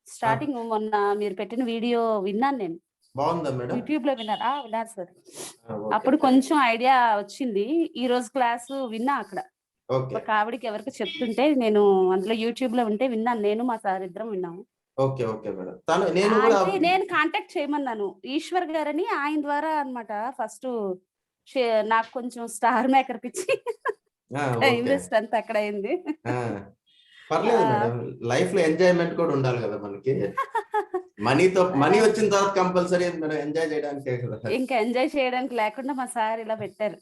స్టార్టింగ్ మొన్న మీరు పెట్టిన వీడియో విన్నాను నేను. బాగుందా మేడం? యూట్యూబ్ లో విన్నారు సార్. అప్పుడు కొంచెం ఐడియా వచ్చింది. ఈ రోజు క్లాస్ విన్నా అక్కడ. ఒక ఆవిడకి ఎవరికి చెప్తుంటే నేను అందులో యూట్యూబ్ లో ఉంటే విన్నాను. నేను మా సార్ ఇద్దరం విన్నాము. నేను కాంటాక్ట్ చేయమన్నాను ఈశ్వర్ గారని, ఆయన ద్వారా అన్నమాట. ఫస్ట్ నాకు కొంచెం స్టార్ మేకర్ పిచ్చి, ఇన్వెస్ట్ అంతా అక్కడ అయింది. పర్లేదు మేడం, లైఫ్ లో ఎంజాయ్మెంట్ కూడా ఉండాలి కదా మనకి. మనీ వచ్చిన తర్వాత కంపల్సరీ ఎంజాయ్ చేయడానికి కదా. ఇంకా ఎంజాయ్ చేయడానికి లేకుండా మా సార్ ఇలా పెట్టారు.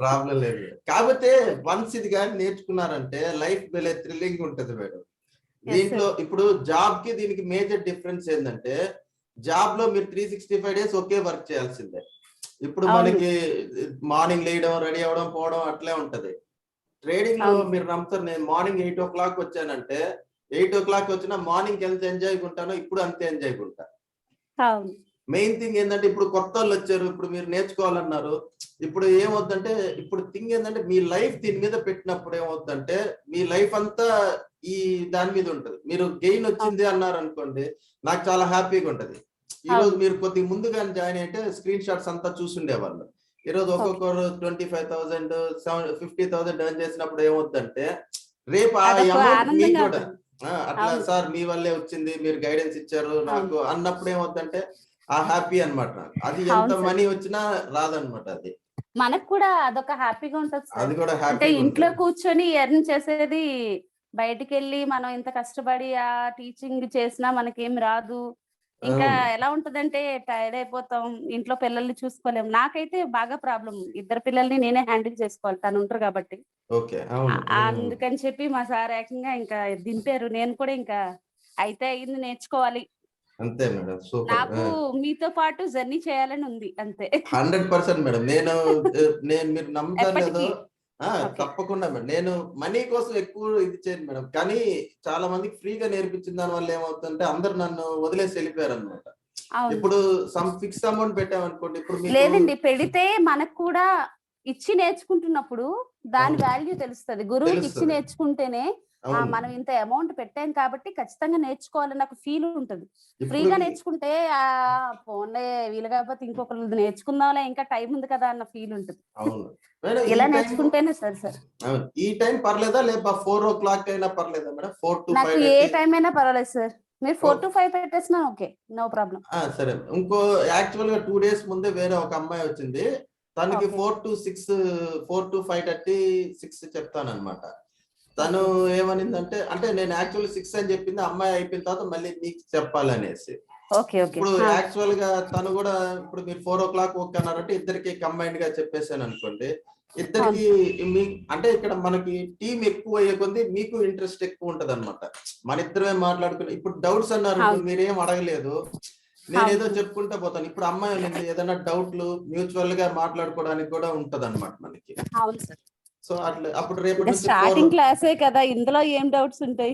ప్రాబ్లం లేదు. కాకపోతే వన్స్ ఇది కానీ నేర్చుకున్నారంటే లైఫ్ భలే థ్రిల్లింగ్ ఉంటది మేడం. దీంట్లో ఇప్పుడు జాబ్ కి దీనికి మేజర్ డిఫరెన్స్ ఏంటంటే, జాబ్ లో మీరు 365 days ఒకే వర్క్ చేయాల్సిందే. ఇప్పుడు మనకి మార్నింగ్ లేయడం, రెడీ అవ్వడం, పోవడం అట్లే ఉంటది. ట్రేడింగ్ లో మీరు నమ్ముతారు, నేను మార్నింగ్ 8 o'clock వచ్చానంటే 8 o'clock వచ్చినా మార్నింగ్ ఎంత ఎంజాయ్ ఉంటానో ఇప్పుడు అంతే ఎంజాయ్ ఉంటా. మెయిన్ థింగ్ ఏంటంటే ఇప్పుడు కొత్త వాళ్ళు వచ్చారు, ఇప్పుడు మీరు నేర్చుకోవాలన్నారు. ఇప్పుడు ఏమవుతుందంటే, ఇప్పుడు థింగ్ ఏంటంటే మీ లైఫ్ దీని మీద పెట్టినప్పుడు ఏమవుతుందంటే మీ లైఫ్ అంతా ఈ దాని మీద ఉంటది. మీరు గెయిన్ వచ్చింది అన్నారు అనుకోండి, నాకు చాలా హ్యాపీగా ఉంటది. ఈ రోజు మీరు కొద్దిగా ముందుగా జాయిన్ అయితే స్క్రీన్ షాట్స్ అంతా చూసుండేవాళ్ళు. ఈ రోజు ఒక్కొక్కరు 25,000 50,000 ఎర్న్ చేసినప్పుడు ఏమవుతుందంటే రేపు ఆ అమౌంట్ మీకు కూడా అట్లా సార్ మీ వల్లే వచ్చింది, మీరు గైడెన్స్ ఇచ్చారు నాకు అన్నప్పుడు ఏమవుతుందంటే ఆ హ్యాపీ అన్నమాట. అది ఎంత మనీ వచ్చినా రాదన్నమాట. అది మనకు కూడా అదొక హ్యాపీగా ఉంటుంది. అది కూడా అంటే ఇంట్లో కూర్చొని ఎర్న్ చేసేది బయటికి వెళ్ళి మనం ఇంత కష్టపడి ఆ టీచింగ్ చేసినా మనకేం రాదు. ఇంకా ఎలా ఉంటదంటే టైర్డ్ అయిపోతాం, ఇంట్లో పిల్లల్ని చూసుకోలేము. నాకైతే బాగా ప్రాబ్లం, ఇద్దరు పిల్లల్ని నేనే హ్యాండిల్ చేసుకోవాలి, తను ఉంటారు కాబట్టి. అందుకని చెప్పి మా సార్ ఏకంగా ఇంకా దింపారు. నేను కూడా ఇంకా అయితే అయింది, నేర్చుకోవాలి అంతే మేడం. సూపర్. నాకు మీతో పాటు జర్నీ చేయాలని ఉంది అంతే. 100% మేడం. నేను మీరు నమ్ముతారు లేదో తప్పకుండా మేడం. నేను మనీ కోసం ఎక్కువ ఇది చేయను మేడం. కానీ చాలా మందికి ఫ్రీగా నేర్పించిన దాని వల్ల ఏమవుతుందంటే అందరు నన్ను వదిలేసి వెళ్ళిపోయారు అనమాట. ఇప్పుడు సమ్ ఫిక్స్ అమౌంట్ పెట్టామనుకోండి, ఇప్పుడు లేదండి పెడితే మనకు కూడా ఇచ్చి నేర్చుకుంటున్నప్పుడు దాని వాల్యూ తెలుస్తుంది. గురువుకి ఇచ్చి నేర్చుకుంటేనే మనం ఇంత అమౌంట్ పెట్టాం కాబట్టి ఖచ్చితంగా నేర్చుకోవాలని నాకు ఫీల్ ఉంటుంది. ఫ్రీగా నేర్చుకుంటే ఫోన్లే వీలు కాకపోతే ఇంకొకరు నేర్చుకుందాంలే ఇంకా టైం ఉంది కదా అన్న ఫీల్ ఉంటుంది. ఇలా నేర్చుకుంటేనే సార్ ఈ టైం పర్లేదా లేదా 4 o'clock అయినా పర్లేదా మేడం? 4 to 5 నాకు ఏ టైం అయినా పర్వాలేదు సార్. మీరు 4 to 5 పెట్టేసినా ఓకే, నో ప్రాబ్లం. సరే. ఇంకో యాక్చువల్ గా 2 days ముందే వేరే ఒక అమ్మాయి వచ్చింది. తనకి 4 to 5:30 6 చెప్తాను అనమాట. తను ఏమనిందంటే అంటే నేను యాక్చువల్ 6 అని చెప్పింది, అమ్మాయి అయిపోయిన తర్వాత మళ్ళీ మీకు చెప్పాలనేసి. ఇప్పుడు యాక్చువల్ గా తను కూడా ఇప్పుడు మీరు 4 o'clock ఓకే అన్నారంటే ఇద్దరికి కంబైన్డ్ గా చెప్పేసాను అనుకోండి. ఇద్దరికి అంటే ఇక్కడ మనకి టీం ఎక్కువ అయ్యే కొద్ది మీకు ఇంట్రెస్ట్ ఎక్కువ ఉంటది అనమాట. మన ఇద్దరమే మాట్లాడుకుని ఇప్పుడు డౌట్స్ అన్నారు, మీరేం అడగలేదు, నేనేదో చెప్పుకుంటా పోతాను. ఇప్పుడు అమ్మాయి అనేది ఏదైనా డౌట్లు మ్యూచువల్ గా మాట్లాడుకోవడానికి కూడా ఉంటది అనమాట మనకి. సో అట్లా అప్పుడు రేపటి నుంచి స్టార్టింగ్ క్లాసే కదా, ఇందులో ఏం డౌట్స్ ఉంటాయి,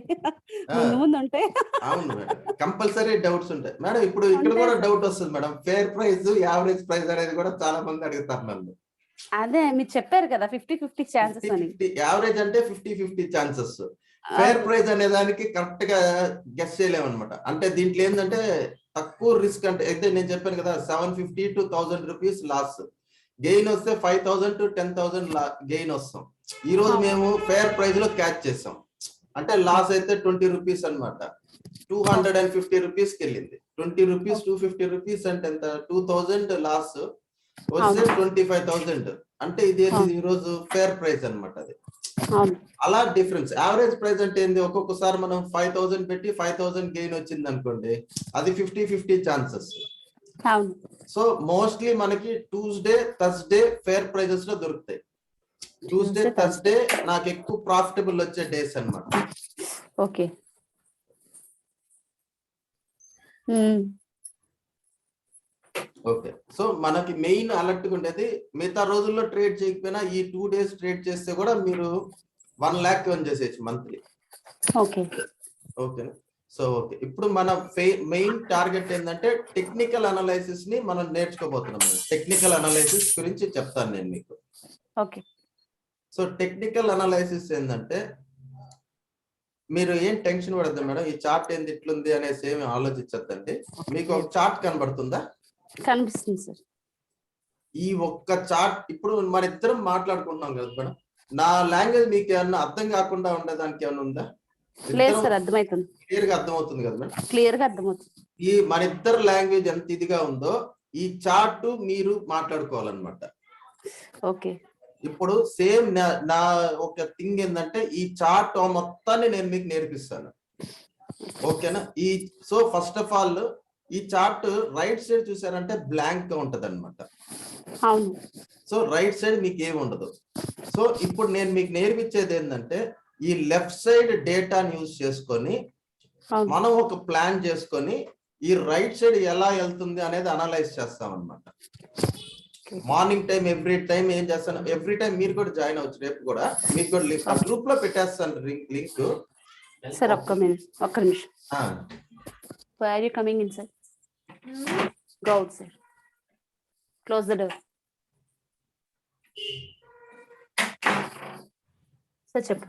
ముందు ముందు ఉంటాయి. అవును మేడం, కంపల్సరీ డౌట్స్ ఉంటాయి మేడం. ఇప్పుడు ఇక్కడ కూడా డౌట్ వస్తుంది madam, fair price average price అనేది కూడా చాలా మంది అడుగుతారు నన్ను. అదే మీరు చెప్పారు కదా 50-50 ఛాన్సెస్ అని. యావరేజ్ అంటే 50-50 ఛాన్సెస్. ఫేర్ ప్రైస్ అనే దానికి కరెక్ట్ గా గెస్ చేయలేము అనమాట. అంటే దీంట్లో ఏంటంటే తక్కువ రిస్క్, అంటే అయితే నేను చెప్పాను కదా 750 to 1000 రూపీస్ లాస్, గెయిన్ వస్తే 5,000 to 10,000 గెయిన్ వస్తాం. ఈ రోజు మేము ఫేర్ ప్రైస్ లో క్యాచ్ చేసాం. అంటే లాస్ అయితే 20 రూపీస్ అనమాట. 250 రూపీస్ కి వెళ్ళింది. 20 రూపీస్ 250 రూపీస్ అంటే ఎంత, 2000 లాస్ వస్తే 25,000. అంటే ఇది ఈ రోజు ఫేర్ ప్రైస్ అనమాట. అది అలా డిఫరెన్స్. యావరేజ్ ప్రైస్ అంటే ఏంది, ఒక్కొక్కసారి మనం 5,000 పెట్టి 5,000 గెయిన్ వచ్చింది అనుకోండి, అది 50-50 ఛాన్సెస్. సో మోస్ట్లీ మనకి ట్యూస్డే థర్స్డే ఫేర్ ప్రైజెస్ లో దొరుకుతాయి. ట్యూస్డే థర్స్డే నాకు ఎక్కువ ప్రాఫిటబుల్ వచ్చే డేస్ అన్నమాట. Okay okay. సో మనకి మెయిన్ అలర్ట్ గా ఉండేది, మిగతా రోజుల్లో ట్రేడ్ చేయకపోయినా ఈ 2 days ట్రేడ్ చేస్తే కూడా మీరు 1 lakh ఎర్న్ చేసేయచ్చు monthly. Okay okay. So okay, ఇప్పుడు మన మెయిన్ టార్గెట్ ఏంటంటే టెక్నికల్ అనాలిసిస్ ని మనం నేర్చుకోబోతున్నాం. టెక్నికల్ అనాలిసిస్ గురించి చెప్తాను నేను మీకు. ఓకే. సో టెక్నికల్ అనాలిసిస్ ఏంటంటే మీరు ఏం టెన్షన్ పడద్దు మేడం, ఈ చార్ట్ ఏంది ఇట్లుంది అనేసి ఏమి ఆలోచించద్దండి. మీకు ఒక చార్ట్ కనబడుతుందా? కనిపిస్తుంది సార్. ఈ ఒక్క చార్ట్ ఇప్పుడు మన ఇద్దరం మాట్లాడుకుంటున్నాం కదా మేడం, నా లాంగ్వేజ్ మీకు ఏమన్నా అర్థం కాకుండా ఉండేదానికి ఏమన్నా ఉందా? లేదు సార్, అర్థమవుతుంది. క్లియర్ గా అర్థమవుతుంది కదా మేడం? క్లియర్ గా అర్థమవుతుంది. ఈ మన ఇద్దరు లాంగ్వేజ్ ఎంత ఇదిగా ఉందో ఈ చార్ట్ మీరు మాట్లాడుకోవాలన్నమాట. ఓకే. ఇప్పుడు సేమ్ నా ఒక థింగ్ ఏంటంటే ఈ చార్ట్ మొత్తాన్ని నేను మీకు నేర్పిస్తాను. ఓకేనా? సో ఫస్ట్ ఆఫ్ ఆల్ ఈ చార్ట్ రైట్ సైడ్ చూసారంటే బ్లాంక్ గా ఉంటది అనమాట. సో రైట్ సైడ్ మీకు ఏమి ఉండదు. సో ఇప్పుడు నేను మీకు నేర్పించేది ఏంటంటే ఈ లెఫ్ట్ సైడ్ డేటాని యూజ్ చేసుకొని మనం ఒక ప్లాన్ చేసుకొని ఈ రైట్ సైడ్ ఎలా వెళ్తుంది అనేది అనలైజ్ చేస్తాం అనమాట. మార్నింగ్ టైం ఎవ్రీ టైం ఏం చేస్తాను, ఎవ్రీ టైం మీరు కూడా జాయిన్ అవ్వచ్చు. రేపు కూడా మీకు కూడా లింక్ గ్రూప్ లో పెట్టేస్తాను లింక్. సార్ ఒక్క నిమిషం. Why are you coming inside? Go outside. Close the door. Sir చెప్పు.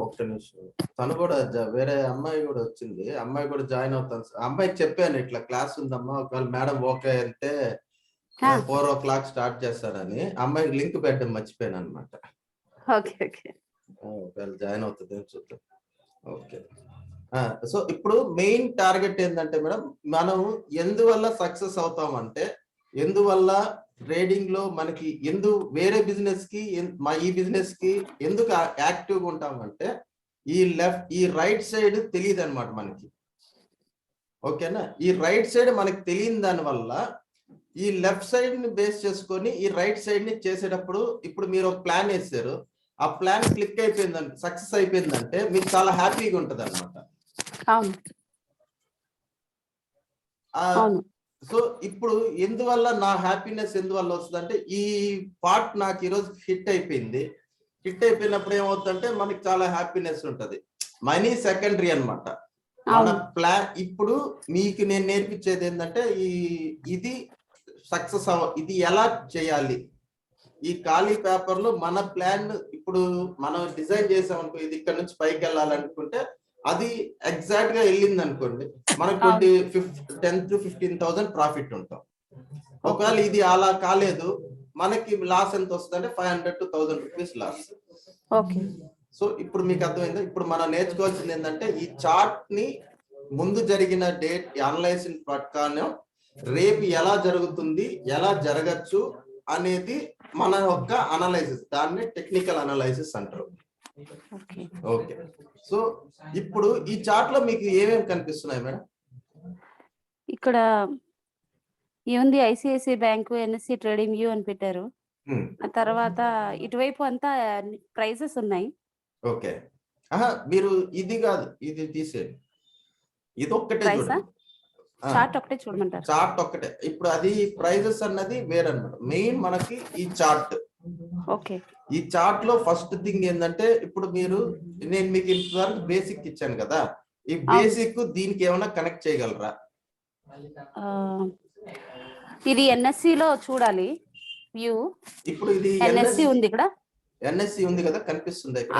ఒక్క నిమిషం. తను కూడా వేరే అమ్మాయి కూడా వచ్చింది, అమ్మాయి కూడా జాయిన్ అవుతాను. అమ్మాయికి చెప్పాను ఇట్లా క్లాస్ ఉందమ్మా, ఒకవేళ మేడం ఓకే అంటే 4 o'clock స్టార్ట్ చేస్తారని. అమ్మాయికి లింక్ పెట్టడం మర్చిపోయాను అనమాట. ఒకవేళ జాయిన్ అవుతుంది చూద్దాం. ఓకే. సో ఇప్పుడు మెయిన్ టార్గెట్ ఏంటంటే మేడం, మనం ఎందువల్ల సక్సెస్ అవుతామంటే, ఎందువల్ల ట్రేడింగ్ లో మనకి వేరే బిజినెస్ కి ఈ బిజినెస్ కి ఎందుకు యాక్టివ్గా ఉంటామంటే, ఈ రైట్ సైడ్ తెలియదు అనమాట మనకి. ఓకేనా? ఈ రైట్ సైడ్ మనకి తెలియని దాని వల్ల ఈ లెఫ్ట్ సైడ్ ని బేస్ చేసుకొని ఈ రైట్ సైడ్ ని చేసేటప్పుడు, ఇప్పుడు మీరు ఒక ప్లాన్ వేసారు, ఆ ప్లాన్ క్లిక్ అయిపోయిందంటే, సక్సెస్ అయిపోయిందంటే మీకు చాలా హ్యాపీగా ఉంటది అనమాట. సో ఇప్పుడు ఎందువల్ల నా హ్యాపీనెస్ ఎందువల్ల వస్తుందంటే, ఈ పార్ట్ నాకు ఈరోజు హిట్ అయిపోయింది. హిట్ అయిపోయినప్పుడు ఏమవుతుందంటే మనకి చాలా హ్యాపీనెస్ ఉంటది. మనీ సెకండరీ అన్నమాట. మన ప్లాన్ ఇప్పుడు మీకు నేను నేర్పించేది ఏంటంటే, ఇది సక్సెస్ ఇది ఎలా చేయాలి. ఈ ఖాళీ పేపర్ లో మన ప్లాన్ ఇప్పుడు మనం డిజైన్ చేసాం అనుకో, ఇది ఇక్కడ నుంచి పైకి వెళ్ళాలనుకుంటే అది ఎగ్జాక్ట్ గా వెళ్ళింది అనుకోండి, మనకు 10,000 to 15,000 ప్రాఫిట్ ఉంటాం. ఒకవేళ ఇది అలా కాలేదు, మనకి లాస్ ఎంత వస్తుంది అంటే 500 to 1,000 రూపీస్ లాస్. సో ఇప్పుడు మీకు అర్థమైందా? ఇప్పుడు మనం నేర్చుకోవాల్సింది ఏంటంటే, ఈ చార్ట్ ని ముందు జరిగిన డేట్ అనలైజ్ ప్రకారం రేపు ఎలా జరుగుతుంది, ఎలా జరగచ్చు అనేది మన యొక్క అనలైసిస్. దాన్ని టెక్నికల్ అనలైసిస్ అంటారు. ఓకే. సో ఇప్పుడు ఈ చార్ట్ లో మీకు ఏమేమి కనిపిస్తున్నాయి మేడం? ఇక్కడ ఏముంది, ICICI bank, NSC trading view అని పెట్టారు. ఆ తర్వాత ఇటువైపు అంతా ప్రైజెస్ ఉన్నాయి. ఓకే. మీరు ఇది కాదు, ఇది తీసేయండి, ఇది ఒక్కటే చూడండి. చార్ట్ ఒకటే చూడమంటారు. చార్ట్ ఒక్కటే. ఇప్పుడు అది ప్రైజెస్ అన్నది వేరన్నమాట. మెయిన్ మనకి ఈ చార్ట్. ఓకే. ఈ చార్ట్ లో ఫస్ట్ థింగ్ ఏంటంటే, ఇప్పుడు నేను మీకు ఇంతవరకు బేసిక్ ఇచ్చాను కదా, ఈ బేసిక్ దీనికి ఏమైనా కనెక్ట్ చేయగలరా? ఇది ఎన్ఎస్సి లో చూడాలి వ్యూ. ఇప్పుడు ఇది ఎన్ఎస్సి ఉంది, ఇక్కడ ఎన్ఎస్సి ఉంది కదా, కనిపిస్తుంది ఇక్కడ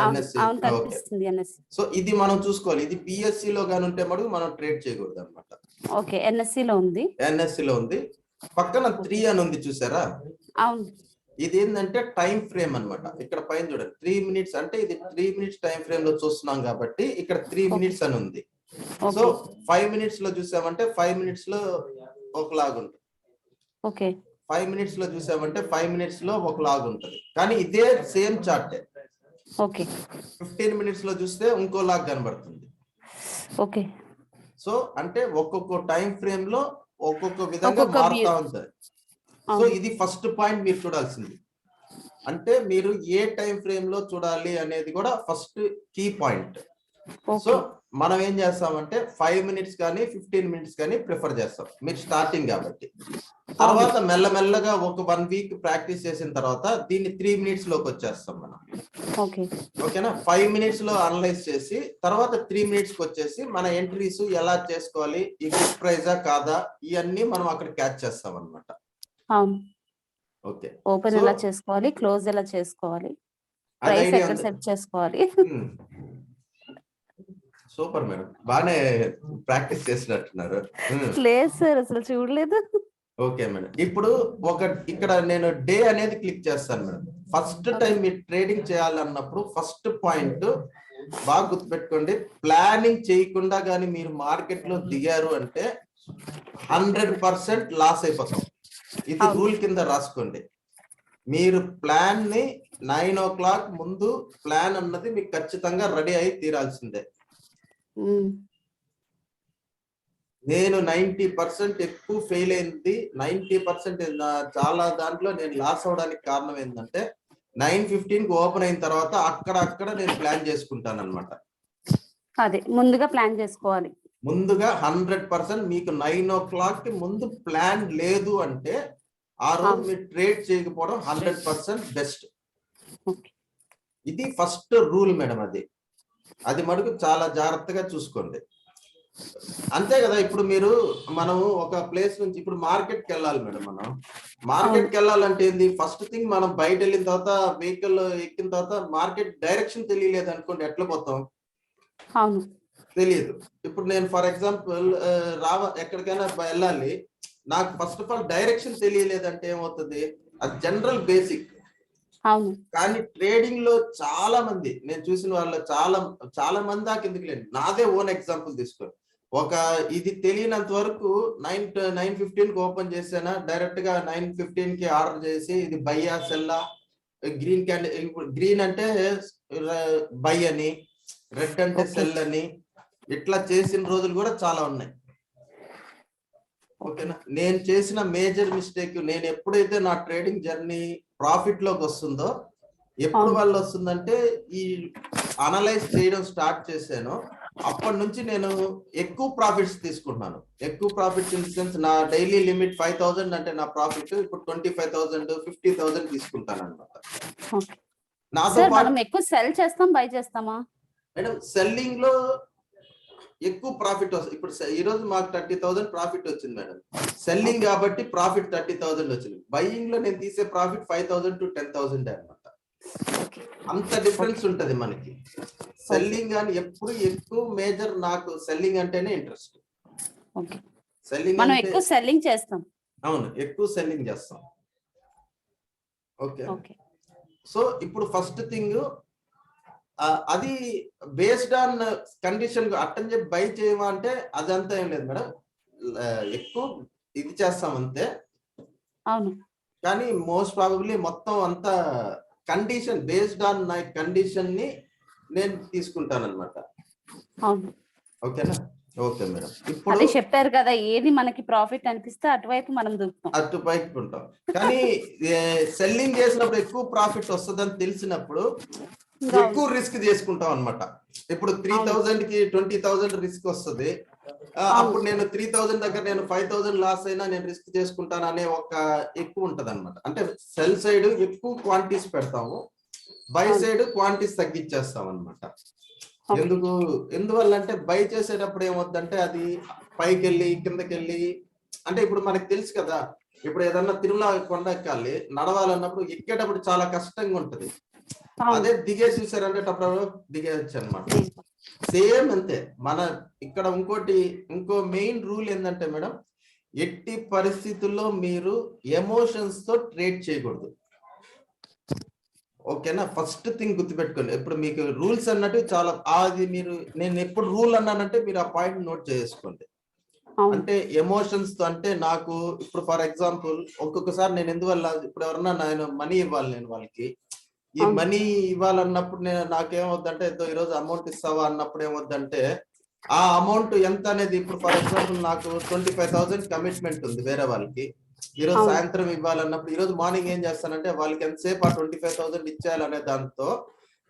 ఎన్ఎస్సి. సో ఇది మనం చూసుకోవాలి. ఇది పిఎస్సి లో గాని ఉంటే మటుకు మనం ట్రేడ్ చేయకూడదు అనమాట. ఓకే. ఎన్ఎస్సి లో ఉంది, ఎన్ఎస్సి లో ఉంది. పక్కన 3 అని ఉంది చూసారా? అవును. ఇది ఏంటంటే టైం ఫ్రేమ్ అన్నమాట. ఇక్కడ పైన చూడండి 3 minutes అంటే ఇది 3 minutes టైం ఫ్రేమ్ లో చూస్తున్నాం కాబట్టి ఇక్కడ 3 minutes అని ఉంది. సో 5 minutes లో చూసామంటే 5 minutes లో ఒకలాగా ఉంటుంది. ఓకే. 5 minutes లో చూసామంటే 5 minutes లో ఒకలాగా ఉంటుంది. కానీ ఇదే సేమ్ చార్ట్. ఓకే. 15 minutes లో చూస్తే ఇంకోలాగా కనబడుతుంది. ఓకే. సో అంటే ఒక్కొక్క టైం ఫ్రేమ్ లో ఒక్కొక్క విధంగా మారుతా ఉంటుంది. సో ఇది ఫస్ట్ పాయింట్ మీరు చూడాల్సింది. అంటే మీరు ఏ టైం ఫ్రేమ్ లో చూడాలి అనేది కూడా ఫస్ట్ కీ పాయింట్. సో మనం ఏం చేస్తామంటే 5 minutes కానీ 15 minutes కానీ ప్రిఫర్ చేస్తాం, మీరు స్టార్టింగ్ కాబట్టి. తర్వాత మెల్లమెల్లగా ఒక 1 week ప్రాక్టీస్ చేసిన తర్వాత దీన్ని 3 minutes లోకి వచ్చేస్తాం మనం. ఓకేనా? 5 minutes లో అనలైజ్ చేసి తర్వాత 3 minutes కి వచ్చేసి మన ఎంట్రీస్ ఎలా చేసుకోవాలి, ఈ గుడ్ ప్రైజా కాదా, ఇవన్నీ మనం అక్కడ క్యాచ్ చేస్తాం అన్నమాట. ఓకే. ఓపెన్ ఎలా చేసుకోవాలి, క్లోజ్ ఎలా చేసుకోవాలి, ప్రైస్ ఎక్కడ సెట్ చేసుకోవాలి. సూపర్ మేడం, బాగానే ప్రాక్టీస్ చేసినట్టున్నారు. లేదు సార్, అసలు చూడలేదు. Okay madam. ఇప్పుడు ఇక్కడ నేను డే అనేది క్లిక్ చేస్తాను మేడం. ఫస్ట్ టైం మీరు ట్రేడింగ్ చేయాలన్నప్పుడు ఫస్ట్ పాయింట్ బాగా గుర్తుపెట్టుకోండి, ప్లానింగ్ చేయకుండా కానీ మీరు మార్కెట్ లో దిగారు అంటే 100% లాస్ అయిపోతాం. ఇది రూల్ కింద రాసుకోండి. మీరు ప్లాన్ ని 9 o'clock ముందు ప్లాన్ అన్నది మీకు ఖచ్చితంగా రెడీ అయి తీరాల్సిందే. నేను 90% ఎక్కువ ఫెయిల్ అయింది. 90% చాలా దాంట్లో నేను లాస్ అవడానికి కారణం ఏంటంటే 9:15 కి ఓపెన్ అయిన తర్వాత అక్కడ నేను ప్లాన్ చేసుకుంటాను అనమాట. అదే ముందుగా ప్లాన్ చేసుకోవాలి. ముందుగా 100% మీకు 9 o'clock కి ముందు ప్లాన్ లేదు అంటే ఆ రోజు మీరు ట్రేడ్ చేయకపోవడం 100% బెస్ట్. ఇది ఫస్ట్ రూల్ మేడం. అది మటుకు చాలా జాగ్రత్తగా చూసుకోండి. అంతే కదా. ఇప్పుడు మనము ఒక ప్లేస్ నుంచి ఇప్పుడు మార్కెట్కి వెళ్ళాలి మేడం. మనం మార్కెట్ కి వెళ్ళాలంటే ఏంది, ఫస్ట్ థింగ్ మనం బయట వెళ్ళిన తర్వాత వెహికల్ ఎక్కిన తర్వాత మార్కెట్ డైరెక్షన్ తెలియలేదు అనుకోండి, ఎట్లా పోతాం? అవును, తెలియదు. ఇప్పుడు నేను ఫర్ ఎగ్జాంపుల్ ఎక్కడికైనా వెళ్ళాలి, నాకు ఫస్ట్ ఆఫ్ ఆల్ డైరెక్షన్ తెలియలేదంటే ఏమవుతుంది, అది జనరల్ బేసిక్. అవును, కానీ ట్రేడింగ్ లో చాలా మంది నేను చూసిన వాళ్ళు చాలా మంది దాకా ఎందుకు లేదు, నాదే ఓన్ ఎగ్జాంపుల్ తీసుకోండి. ఇది తెలియనంత వరకు 9:15 ఓపెన్ చేసానా, డైరెక్ట్ గా 9:15 కి ఆర్డర్ చేసి ఇది బయ్యా సెల్లా, గ్రీన్ క్యాండిల్, గ్రీన్ అంటే బై అని, రెడ్ అంటే సెల్ అని, ఇట్లా చేసిన రోజులు కూడా చాలా ఉన్నాయి. ఓకేనా? నేను చేసిన మేజర్ మిస్టేక్, నేను ఎప్పుడైతే నా ట్రేడింగ్ జర్నీ ప్రాఫిట్ లోకి వస్తుందో, ఎప్పుడు వల్ల వస్తుందంటే ఈ అనలైజ్ చేయడం స్టార్ట్ చేశాను, అప్పటి నుంచి నేను ఎక్కువ ప్రాఫిట్స్ తీసుకుంటున్నాను. ఎక్కువ ప్రాఫిట్స్ ఇన్ ది సెన్స్, నా డైలీ లిమిట్ 5,000 అంటే నా ప్రాఫిట్ ఇప్పుడు 25,000 50,000 తీసుకుంటాను అనమాట. నాతో మనం ఎక్కువ సెల్ చేస్తాం, బై చేస్తామా మేడం? సెల్లింగ్ లో ఎక్కువ ప్రాఫిట్ వస్తుంది. ఇప్పుడు ఈ రోజు మాకు 30,000 ప్రాఫిట్ వచ్చింది మేడం, సెల్లింగ్ కాబట్టి ప్రాఫిట్ 30,000 వచ్చింది. బయింగ్ లో నేను తీసే ప్రాఫిట్ 5,000 to 10,000 అనమాట. అంత డిఫరెన్స్ ఉంటది మనకి. సెల్లింగ్ అని ఎప్పుడు ఎక్కువ మేజర్, నాకు సెల్లింగ్ అంటేనే ఇంట్రెస్ట్. సెల్లింగ్ మనం ఎక్కువ సెల్లింగ్ చేస్తాం. అవును, ఎక్కువ సెల్లింగ్ చేస్తాం. ఓకే. సో ఇప్పుడు ఫస్ట్ థింగ్ అది బేస్డ్ ఆన్ కండిషన్, అట్టని చెప్పి బై చేయమా అంటే అదంతా ఏం లేదు మేడం, ఎక్కువ ఇది చేస్తాం అంతే. అవును, కానీ మోస్ట్ ప్రాబబ్లీ మొత్తం అంతా కండిషన్, బేస్డ్ ఆన్ నా కండిషన్ ని నేను తీసుకుంటాను అనమాట. అవును, ఓకేనా? Okay madam. ఇప్పుడు అదే చెప్పారు కదా, ఏది మనకి ప్రాఫిట్ అనిపిస్తే అటువైపు మనం దూకుతాం, అటువైపు ఉంటాం. కానీ సెల్లింగ్ చేసినప్పుడు ఎక్కువ ప్రాఫిట్ వస్తుందని తెలిసినప్పుడు ఎక్కువ రిస్క్ తీసుకుంటాం అనమాట. ఇప్పుడు 3,000 కి 20,000 రిస్క్ వస్తుంది, అప్పుడు నేను 3,000 దగ్గర నేను 5,000 లాస్ అయినా నేను రిస్క్ చేసుకుంటాను అనే ఒక ఎక్కువ ఉంటది అనమాట. అంటే సెల్ సైడ్ ఎక్కువ క్వాంటిటీస్ పెడతాము, బై సైడ్ క్వాంటిటీస్ తగ్గించేస్తాం అనమాట. ఎందువల్ల అంటే బై చేసేటప్పుడు ఏమవుతుందంటే అది పైకి వెళ్ళి కిందకి వెళ్ళి, అంటే ఇప్పుడు మనకు తెలుసు కదా, ఇప్పుడు ఏదన్నా తిరుమల కొండ ఎక్కాలి, నడవాలన్నప్పుడు ఎక్కేటప్పుడు చాలా కష్టంగా ఉంటది. అదే దిగే చూసారంటే అప్పుడు దిగేయచ్చు అనమాట. సేమ్ అంతే. మన ఇక్కడ ఇంకో మెయిన్ రూల్ ఏంటంటే మేడం, ఎట్టి పరిస్థితుల్లో మీరు ఎమోషన్స్ తో ట్రేడ్ చేయకూడదు. ఓకేనా? ఫస్ట్ థింగ్ గుర్తుపెట్టుకోండి. ఇప్పుడు మీకు రూల్స్ అన్నట్టు చాలా, అది నేను ఎప్పుడు రూల్ అన్నానంటే మీరు ఆ పాయింట్ నోట్ చేసుకోండి. అంటే ఎమోషన్స్ తో, అంటే నాకు ఇప్పుడు ఫర్ ఎగ్జాంపుల్ ఒక్కొక్కసారి నేను ఎందువల్ల, ఇప్పుడు ఎవరన్నా నేను మనీ ఇవ్వాలి, నేను వాళ్ళకి ఈ మనీ ఇవ్వాలన్నప్పుడు నాకేమవుద్దంటే, ఈరోజు అమౌంట్ ఇస్తావా అన్నప్పుడు ఏమవుద్దంటే, ఆ అమౌంట్ ఎంత అనేది, ఇప్పుడు ఫర్ ఎగ్జాంపుల్ నాకు 25,000 కమిట్మెంట్ ఉంది వేరే వాళ్ళకి, ఈరోజు సాయంత్రం ఇవ్వాలన్నప్పుడు, ఈరోజు మార్నింగ్ ఏం చేస్తానంటే వాళ్ళకి ఎంతసేపు ఆ 25,000 ఇచ్చేయాలనే దాంతో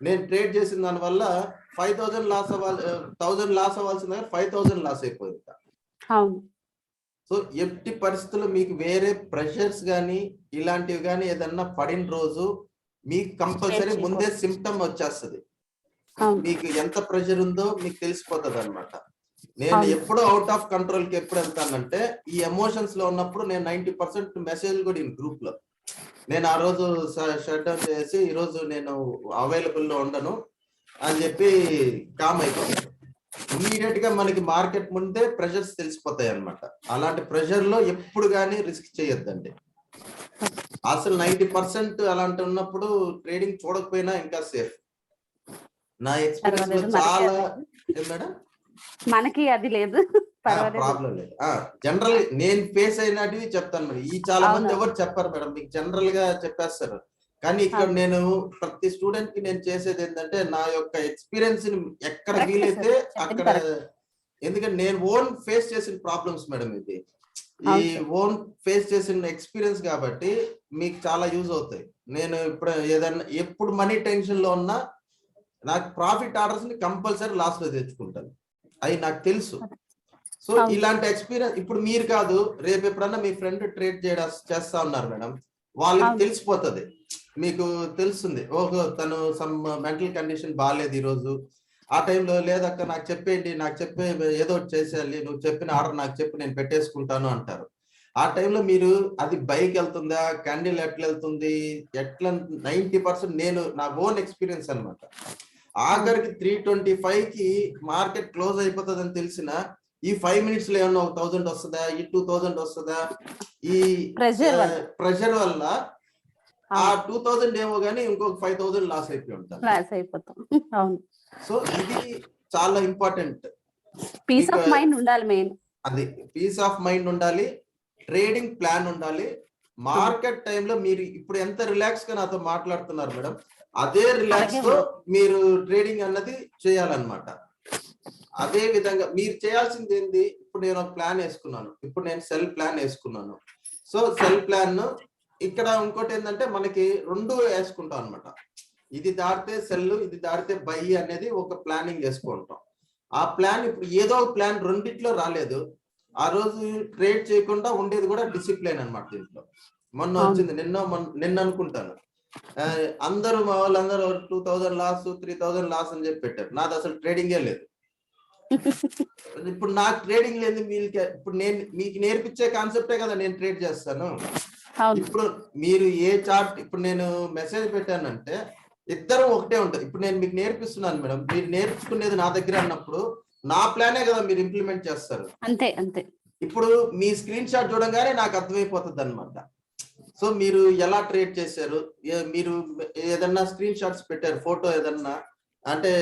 నేను ట్రేడ్ చేసిన దాని వల్ల 5,000 లాస్ 1,000 లాస్ అవ్వాల్సిన 5,000 లాస్ అయిపోయింది. సో ఎట్టి పరిస్థితుల్లో మీకు వేరే ప్రెషర్స్ కానీ ఇలాంటివి కానీ ఏదన్నా పడిన రోజు మీకు కంపల్సరీ ముందే సిమ్టమ్ వచ్చేస్తుంది. మీకు ఎంత ప్రెషర్ ఉందో మీకు తెలిసిపోతుంది అనమాట. నేను ఎప్పుడు అవుట్ ఆఫ్ కంట్రోల్ కి ఎప్పుడు వెళ్తానంటే, ఈ ఎమోషన్స్ లో ఉన్నప్పుడు నేను 90% మెసేజ్ కూడా గ్రూప్ లో నేను ఆ రోజు షట్ డౌన్ చేసి, ఈ రోజు నేను అవైలబుల్ లో ఉండను అని చెప్పి కామ్ అయిపోతాను. ఇమీడియట్ గా మనకి మార్కెట్ ముందే ప్రెషర్స్ తెలిసిపోతాయి అనమాట. అలాంటి ప్రెషర్ లో ఎప్పుడు కానీ రిస్క్ చేయొద్దండి. అసలు 90% అలాంటి ఉన్నప్పుడు ట్రేడింగ్ చూడకపోయినా ఇంకా సేఫ్. నా ఎక్స్పీరియన్స్ లో చాలా మేడం, మనకి అది లేదు, ప్రాబ్లం లేదు. జనరల్ నేను ఫేస్ అయినవి చెప్తాను మేడం. ఈ చాలా మంది ఎవరు చెప్పారు మేడం, మీకు జనరల్ గా చెప్పేస్తారు. కానీ ఇక్కడ నేను ప్రతి స్టూడెంట్ కి నేను చేసేది ఏంటంటే, నా యొక్క ఎక్స్పీరియన్స్ ని ఎక్కడ వీలైతే అక్కడ, ఎందుకంటే నేను ఓన్ ఫేస్ చేసిన ప్రాబ్లమ్స్ మేడం ఇది, ఈ ఓన్ ఫేస్ చేసిన ఎక్స్పీరియన్స్ కాబట్టి మీకు చాలా యూజ్ అవుతాయి. నేను ఇప్పుడు ఏదన్నా ఎప్పుడు మనీ టెన్షన్ లో ఉన్నా నాకు ప్రాఫిట్ ఆర్డర్స్ ని కంపల్సరీ లాస్ట్ లో తెచ్చుకుంటాను, అవి నాకు తెలుసు. సో ఇలాంటి ఎక్స్పీరియన్స్ ఇప్పుడు మీరు కాదు, రేపు ఎప్పుడన్నా మీ ఫ్రెండ్ ట్రేడ్ చేస్తా ఉన్నారు మేడం, వాళ్ళకి తెలిసిపోతుంది, మీకు తెలుస్తుంది, ఓహో తను సమ్ మెంటల్ కండిషన్ బాగాలేదు ఈ రోజు, ఆ టైంలో లేదక్క నాకు చెప్పేయండి, నాకు చెప్పే ఏదో ఒకటి చేసేయాలి, నువ్వు చెప్పిన ఆర్డర్ నాకు చెప్పి నేను పెట్టేసుకుంటాను అంటారు. ఆ టైంలో మీరు అది బైక్ వెళ్తుందా, క్యాండిల్ ఎట్లా వెళ్తుంది, ఎట్లా 90% నేను నా ఓన్ ఎక్స్పీరియన్స్ అన్నమాట. ఆఖరికి 325 కి మార్కెట్ క్లోజ్ అయిపోతుంది అని తెలిసిన ఈ 5 మినిట్స్ లో ఏమన్నా 1000 వస్తుందా, ఈ 2000 వస్తుందా, ఈ ప్రెషర్ వల్ల ఆ 2000 ఏమో గానీ ఇంకొక 5000 లాస్ అయిపోతాం. సో ఇది చాలా ఇంపార్టెంట్. పీస్ ఆఫ్ మైండ్ ఉండాలి మెయిన్. అది పీస్ ఆఫ్ మైండ్ ఉండాలి, ట్రేడింగ్ ప్లాన్ ఉండాలి. మార్కెట్ టైంలో మీరు ఇప్పుడు ఎంత రిలాక్స్ గా నాతో మాట్లాడుతున్నారు మేడం, అదే రిలాక్స్ తో మీరు ట్రేడింగ్ అన్నది చేయాలన్నమాట. అదే విధంగా మీరు చేయాల్సింది ఏంది, ఇప్పుడు నేను ఒక ప్లాన్ వేసుకున్నాను, ఇప్పుడు నేను సెల్ ప్లాన్ వేసుకున్నాను. సో సెల్ ప్లాన్ ఇక్కడ ఇంకోటి ఏంటంటే మనకి 2 వేసుకుంటాం అనమాట. ఇది దాటితే సెల్, ఇది దాటితే బై అనేది ఒక ప్లానింగ్ వేసుకుంటాం. ఆ ప్లాన్ ఇప్పుడు ఏదో ఒక ప్లాన్ రెండిట్లో రాలేదు, ఆ రోజు ట్రేడ్ చేయకుండా ఉండేది కూడా డిసిప్లిన్ అనమాట. దీంట్లో మొన్న వచ్చింది, నిన్న అనుకుంటాను, అందరూ మా వాళ్ళందరూ 2000 లాస్ 3000 లాస్ అని చెప్పి పెట్టారు. నాది అసలు ట్రేడింగే లేదు. ఇప్పుడు నాకు ట్రేడింగ్ లేదు, ఇప్పుడు నేను మీకు నేర్పించే కాన్సెప్టే కదా నేను ట్రేడ్ చేస్తాను. ఇప్పుడు మీరు ఏ చార్ట్, ఇప్పుడు నేను మెసేజ్ పెట్టానంటే ఇద్దరం ఒకటే ఉంటుంది. ఇప్పుడు నేను మీకు నేర్పిస్తున్నాను మేడం, మీరు నేర్చుకునేది నా దగ్గర అన్నప్పుడు నా ప్లానే కదా మీరు ఇంప్లిమెంట్ చేస్తారు. అంతే అంతే. ఇప్పుడు మీ స్క్రీన్ షాట్ చూడగానే నాకు అర్థమైపోతుంది అనమాట. సో మీరు ఎలా ట్రేడ్ చేశారు, మీరు ఏదన్నా స్క్రీన్ షాట్స్ పెట్టారు, ఫోటో ఏదన్నా అంటే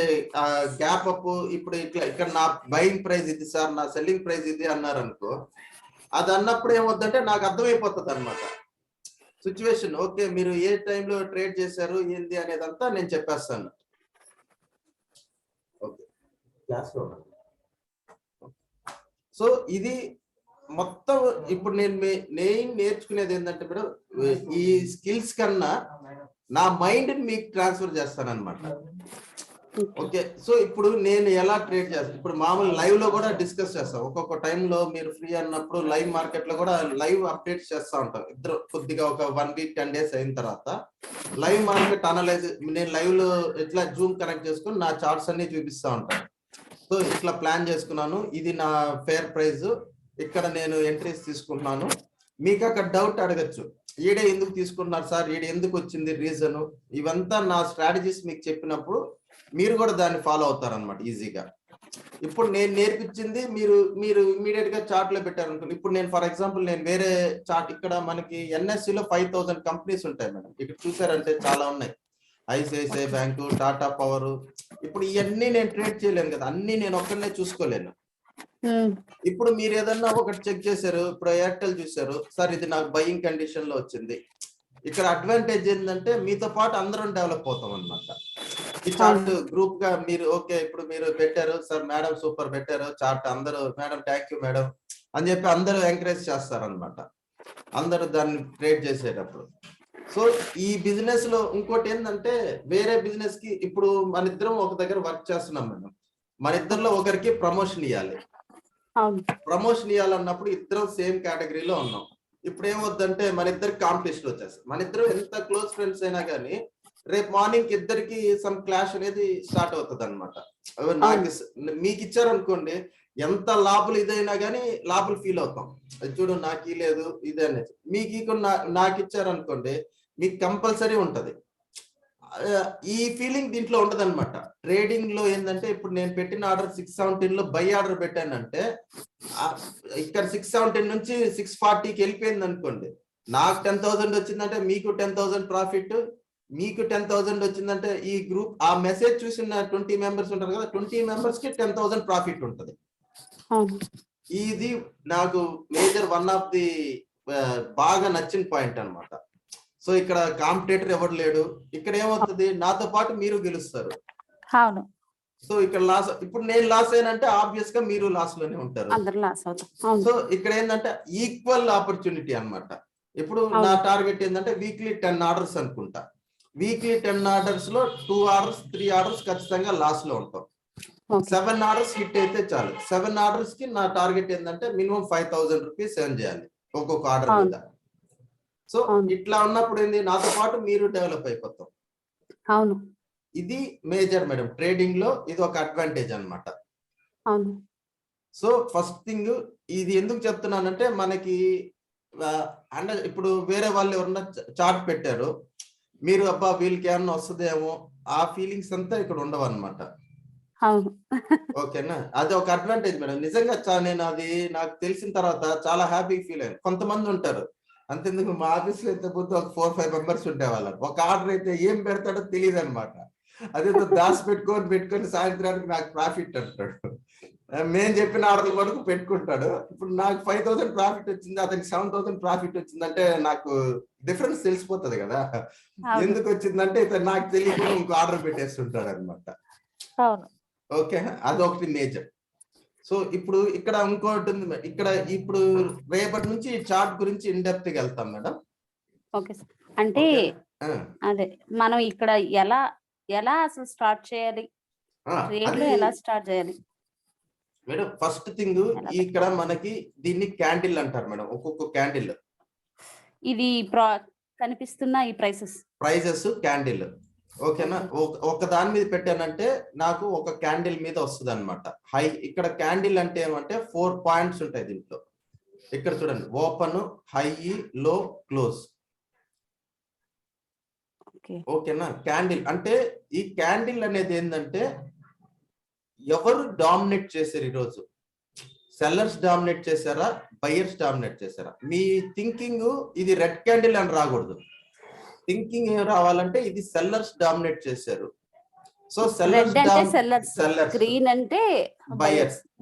గ్యాప్ అప్, ఇప్పుడు ఇట్లా ఇక్కడ నా బయింగ్ ప్రైస్ ఇది సార్, నా సెల్లింగ్ ప్రైస్ ఇది అన్నారు అనుకో, అది అన్నప్పుడు ఏమవుతుందంటే నాకు అర్థమైపోతుంది అనమాట సిచ్యువేషన్. ఓకే మీరు ఏ టైంలో ట్రేడ్ చేశారు ఏంది అనేదంతా నేను చెప్పేస్తాను. ఓకే క్లాస్లో. సో ఇది మొత్తం ఇప్పుడు నేను నేర్చుకునేది ఏంటంటే మేడం, ఈ స్కిల్స్ కన్నా నా మైండ్ మీకు ట్రాన్స్ఫర్ చేస్తాను అనమాట. ఓకే సో ఇప్పుడు నేను ఎలా ట్రేడ్ చేస్తాను, ఇప్పుడు మామూలు లైవ్ లో కూడా డిస్కస్ చేస్తాం. ఒక్కొక్క టైంలో మీరు ఫ్రీ అన్నప్పుడు లైవ్ మార్కెట్ లో కూడా లైవ్ అప్డేట్స్ చేస్తా ఉంటాం. ఇద్దరు కొద్దిగా ఒక 1 వీక్ 10 డేస్ అయిన తర్వాత లైవ్ మార్కెట్ అనలైజ్, నేను లైవ్ లో ఎట్లా జూమ్ కనెక్ట్ చేసుకుని నా చార్ట్స్ అన్ని చూపిస్తా ఉంటాను. సో ఇట్లా ప్లాన్ చేసుకున్నాను, ఇది నా ఫేర్ ప్రైస్, ఇక్కడ నేను ఎంట్రీస్ తీసుకుంటున్నాను. మీకు అక్కడ డౌట్ అడగచ్చు, ఈడే ఎందుకు తీసుకున్నారు సార్, ఈడే ఎందుకు వచ్చింది రీజన్, ఇవంతా నా స్ట్రాటజీస్ మీకు చెప్పినప్పుడు మీరు కూడా దాన్ని ఫాలో అవుతారనమాట ఈజీగా. ఇప్పుడు నేను నేర్పించింది మీరు ఇమీడియట్ గా చార్ట్ లో పెట్టారు అనుకోండి. ఇప్పుడు నేను ఫర్ ఎగ్జాంపుల్ నేను వేరే చార్ట్, ఇక్కడ మనకి NSE లో 5000 కంపెనీస్ ఉంటాయి మేడం, ఇక్కడ చూసారంటే చాలా ఉన్నాయి. ICICI బ్యాంకు, టాటా పవర్, ఇప్పుడు ఇవన్నీ నేను ట్రేడ్ చేయలేను కదా, అన్ని నేను ఒక్కడనే చూసుకోలేను. ఇప్పుడు మీరు ఏదన్నా ఒకటి చెక్ చేశారు, ఇప్పుడు ఎయిర్టెల్ చూసారు సార్, ఇది నాకు బయింగ్ కండిషన్ లో వచ్చింది. ఇక్కడ అడ్వాంటేజ్ ఏంటంటే మీతో పాటు అందరం డెవలప్ అవుతాం అన్నమాట. ఈ చార్ట్ గ్రూప్ గా మీరు ఓకే ఇప్పుడు మీరు పెట్టారు సార్, మేడం సూపర్ పెట్టారు చార్ట్, అందరూ మేడం థ్యాంక్ యూ మేడం అని చెప్పి అందరూ ఎంకరేజ్ చేస్తారనమాట, అందరూ దాన్ని ట్రేడ్ చేసేటప్పుడు. సో ఈ బిజినెస్ లో ఇంకోటి ఏంటంటే, వేరే బిజినెస్ కి ఇప్పుడు మన ఇద్దరం ఒక దగ్గర వర్క్ చేస్తున్నాం మేడం, మన ఇద్దరిలో ఒకరికి ప్రమోషన్ ఇవ్వాలి. ప్రమోషన్ ఇవ్వాలన్నప్పుడు ఇద్దరం సేమ్ కేటగిరీలో ఉన్నాం. ఇప్పుడు ఏమవుద్దంటే మన ఇద్దరికి కాంపిటీషన్ వచ్చేస్తుంది. మన ఇద్దరు ఎంత క్లోజ్ ఫ్రెండ్స్ అయినా కానీ రేపు మార్నింగ్ ఇద్దరికి సమ్ క్లాష్ అనేది స్టార్ట్ అవుతుంది అనమాట. నాకు మీకు ఇచ్చారు అనుకోండి, ఎంత లాభాలు ఇదైనా కానీ లాభాలు ఫీల్ అవుతాం, చూడు నాకు లేదు ఇదే అనేది. మీకు నాకు ఇచ్చారు అనుకోండి, మీకు కంపల్సరీ ఉంటది. ఈ ఫీలింగ్ దీంట్లో ఉంటది అనమాట. ట్రేడింగ్ లో ఏంటంటే, ఇప్పుడు నేను పెట్టిన ఆర్డర్ 617 లో బై ఆర్డర్ పెట్టానంటే, ఇక్కడ 617 నుంచి 640కి వెళ్ళిపోయింది అనుకోండి, నాకు 10,000 వచ్చిందంటే మీకు 10,000 ప్రాఫిట్, మీకు 10,000 వచ్చిందంటే ఈ గ్రూప్ ఆ మెసేజ్ చూసిన 20 మెంబర్స్ ఉంటారు కదా, 20 మెంబర్స్ కి 10,000 ప్రాఫిట్ ఉంటది. ఇది నాకు మేజర్ వన్ ఆఫ్ ది బాగా నచ్చిన పాయింట్ అన్నమాట. సో ఇక్కడ కాంపిటేటర్ ఎవరు లేడు, ఇక్కడ ఏమవుతుంది నాతో పాటు మీరు గెలుస్తారు. సో ఇక్కడ లాస్, ఇప్పుడు నేను లాస్ అయినంటే ఆబ్వియస్ గా మీరు లాస్ లోనే ఉంటారు. సో ఇక్కడ ఏంటంటే ఈక్వల్ ఆపర్చునిటీ అన్నమాట. ఇప్పుడు నా టార్గెట్ ఏంటంటే వీక్లీ 10 ఆర్డర్స్ అనుకుంటా. వీక్లీ 10 ఆర్డర్స్ లో 2 ఆర్డర్స్ 3 ఆర్డర్స్ ఖచ్చితంగా లాస్ లో ఉంటాం. 7 ఆర్డర్స్ హిట్ అయితే చాలు. 7 ఆర్డర్స్ కి నా టార్గెట్ ఏంటంటే మినిమం 5,000 రూపీస్ ఎర్న్ చేయాలి ఒక్కొక్క ఆర్డర్ మీద. సో ఇట్లా ఉన్నప్పుడు ఏంది, నాతో పాటు మీరు డెవలప్ అయిపోతాం. అవును, ఇది మేజర్ మేడం ట్రేడింగ్ లో, ఇది ఒక అడ్వాంటేజ్ అన్నమాట. సో ఫస్ట్ థింగ్ ఇది ఎందుకు చెప్తున్నానంటే, మనకి అంటే ఇప్పుడు వేరే వాళ్ళు ఎవరన్నా చార్ట్ పెట్టారు, మీరు అబ్బా వీళ్ళకి ఏమన్నా వస్తుందేమో ఆ ఫీలింగ్స్ అంతా ఇక్కడ ఉండవు అనమాట. అవును. ఓకేనా, అది ఒక అడ్వాంటేజ్ మేడం. నిజంగా నేను అది నాకు తెలిసిన తర్వాత చాలా హ్యాపీ ఫీల్ అయ్యాను. కొంతమంది ఉంటారు, అంతెందుకు మా ఆఫీస్ లో ఇంత ముందు ఒక 4-5 మెంబర్స్ ఉండేవాళ్ళు. ఒక ఆర్డర్ అయితే ఏం పెడతాడో తెలియదు అనమాట. అదేదో దాచి పెట్టుకొని సాయంత్రానికి నాకు ప్రాఫిట్ అంటాడు. మేము చెప్పిన ఆర్డర్లు వరకు పెట్టుకుంటాడు. ఇప్పుడు నాకు 5,000 ప్రాఫిట్ వచ్చింది, అతనికి 7,000 ప్రాఫిట్ వచ్చింది అంటే నాకు డిఫరెన్స్ తెలిసిపోతుంది కదా. ఎందుకు వచ్చిందంటే ఇతను నాకు తెలియకుండా ఇంకో ఆర్డర్ పెట్టేస్తుంటాడు అనమాట. ఓకే, అదొకటి నేచర్. సో ఇప్పుడు ఇక్కడ ఇంకోటి ఉంది, ఇక్కడ ఇప్పుడు రేపటి నుంచి చార్ట్ గురించి ఇన్ డెప్త్ గా వెళ్తాం మేడం. Okay sir. అంటే అదే మనం ఇక్కడ ఎలా ఎలా అసలు స్టార్ట్ చేయాలి, ట్రేడ్ లో ఎలా స్టార్ట్ చేయాలి మేడం? ఫస్ట్ థింగ్, ఇక్కడ మనకి దీన్ని క్యాండిల్ అంటారు మేడం. ఒక్కొక్క క్యాండిల్ ఇది కనిపిస్తున్న ఈ ప్రైసెస్ క్యాండిల్. ఓకేనా, ఒక దాని మీద పెట్టానంటే నాకు ఒక క్యాండిల్ మీద వస్తుంది అనమాట. హై, ఇక్కడ క్యాండిల్ అంటే ఏమంటే 4 పాయింట్స్ ఉంటాయి దీంట్లో. ఇక్కడ చూడండి, ఓపెన్, హై, లో, క్లోజ్. ఓకేనా, క్యాండిల్ అంటే ఈ క్యాండిల్ అనేది ఏంటంటే ఎవరు డామినేట్ చేశారు ఈరోజు? సెల్లర్స్ డామినేట్ చేశారా, బయర్స్ డామినేట్ చేశారా? మీ థింకింగ్ ఇది రెడ్ క్యాండిల్ అని రాకూడదు. థింకింగ్ ఏం రావాలంటే ఇది సెల్లర్స్ డామినేట్ చేశారు. సో సెల్లర్స్, గ్రీన్ అంటే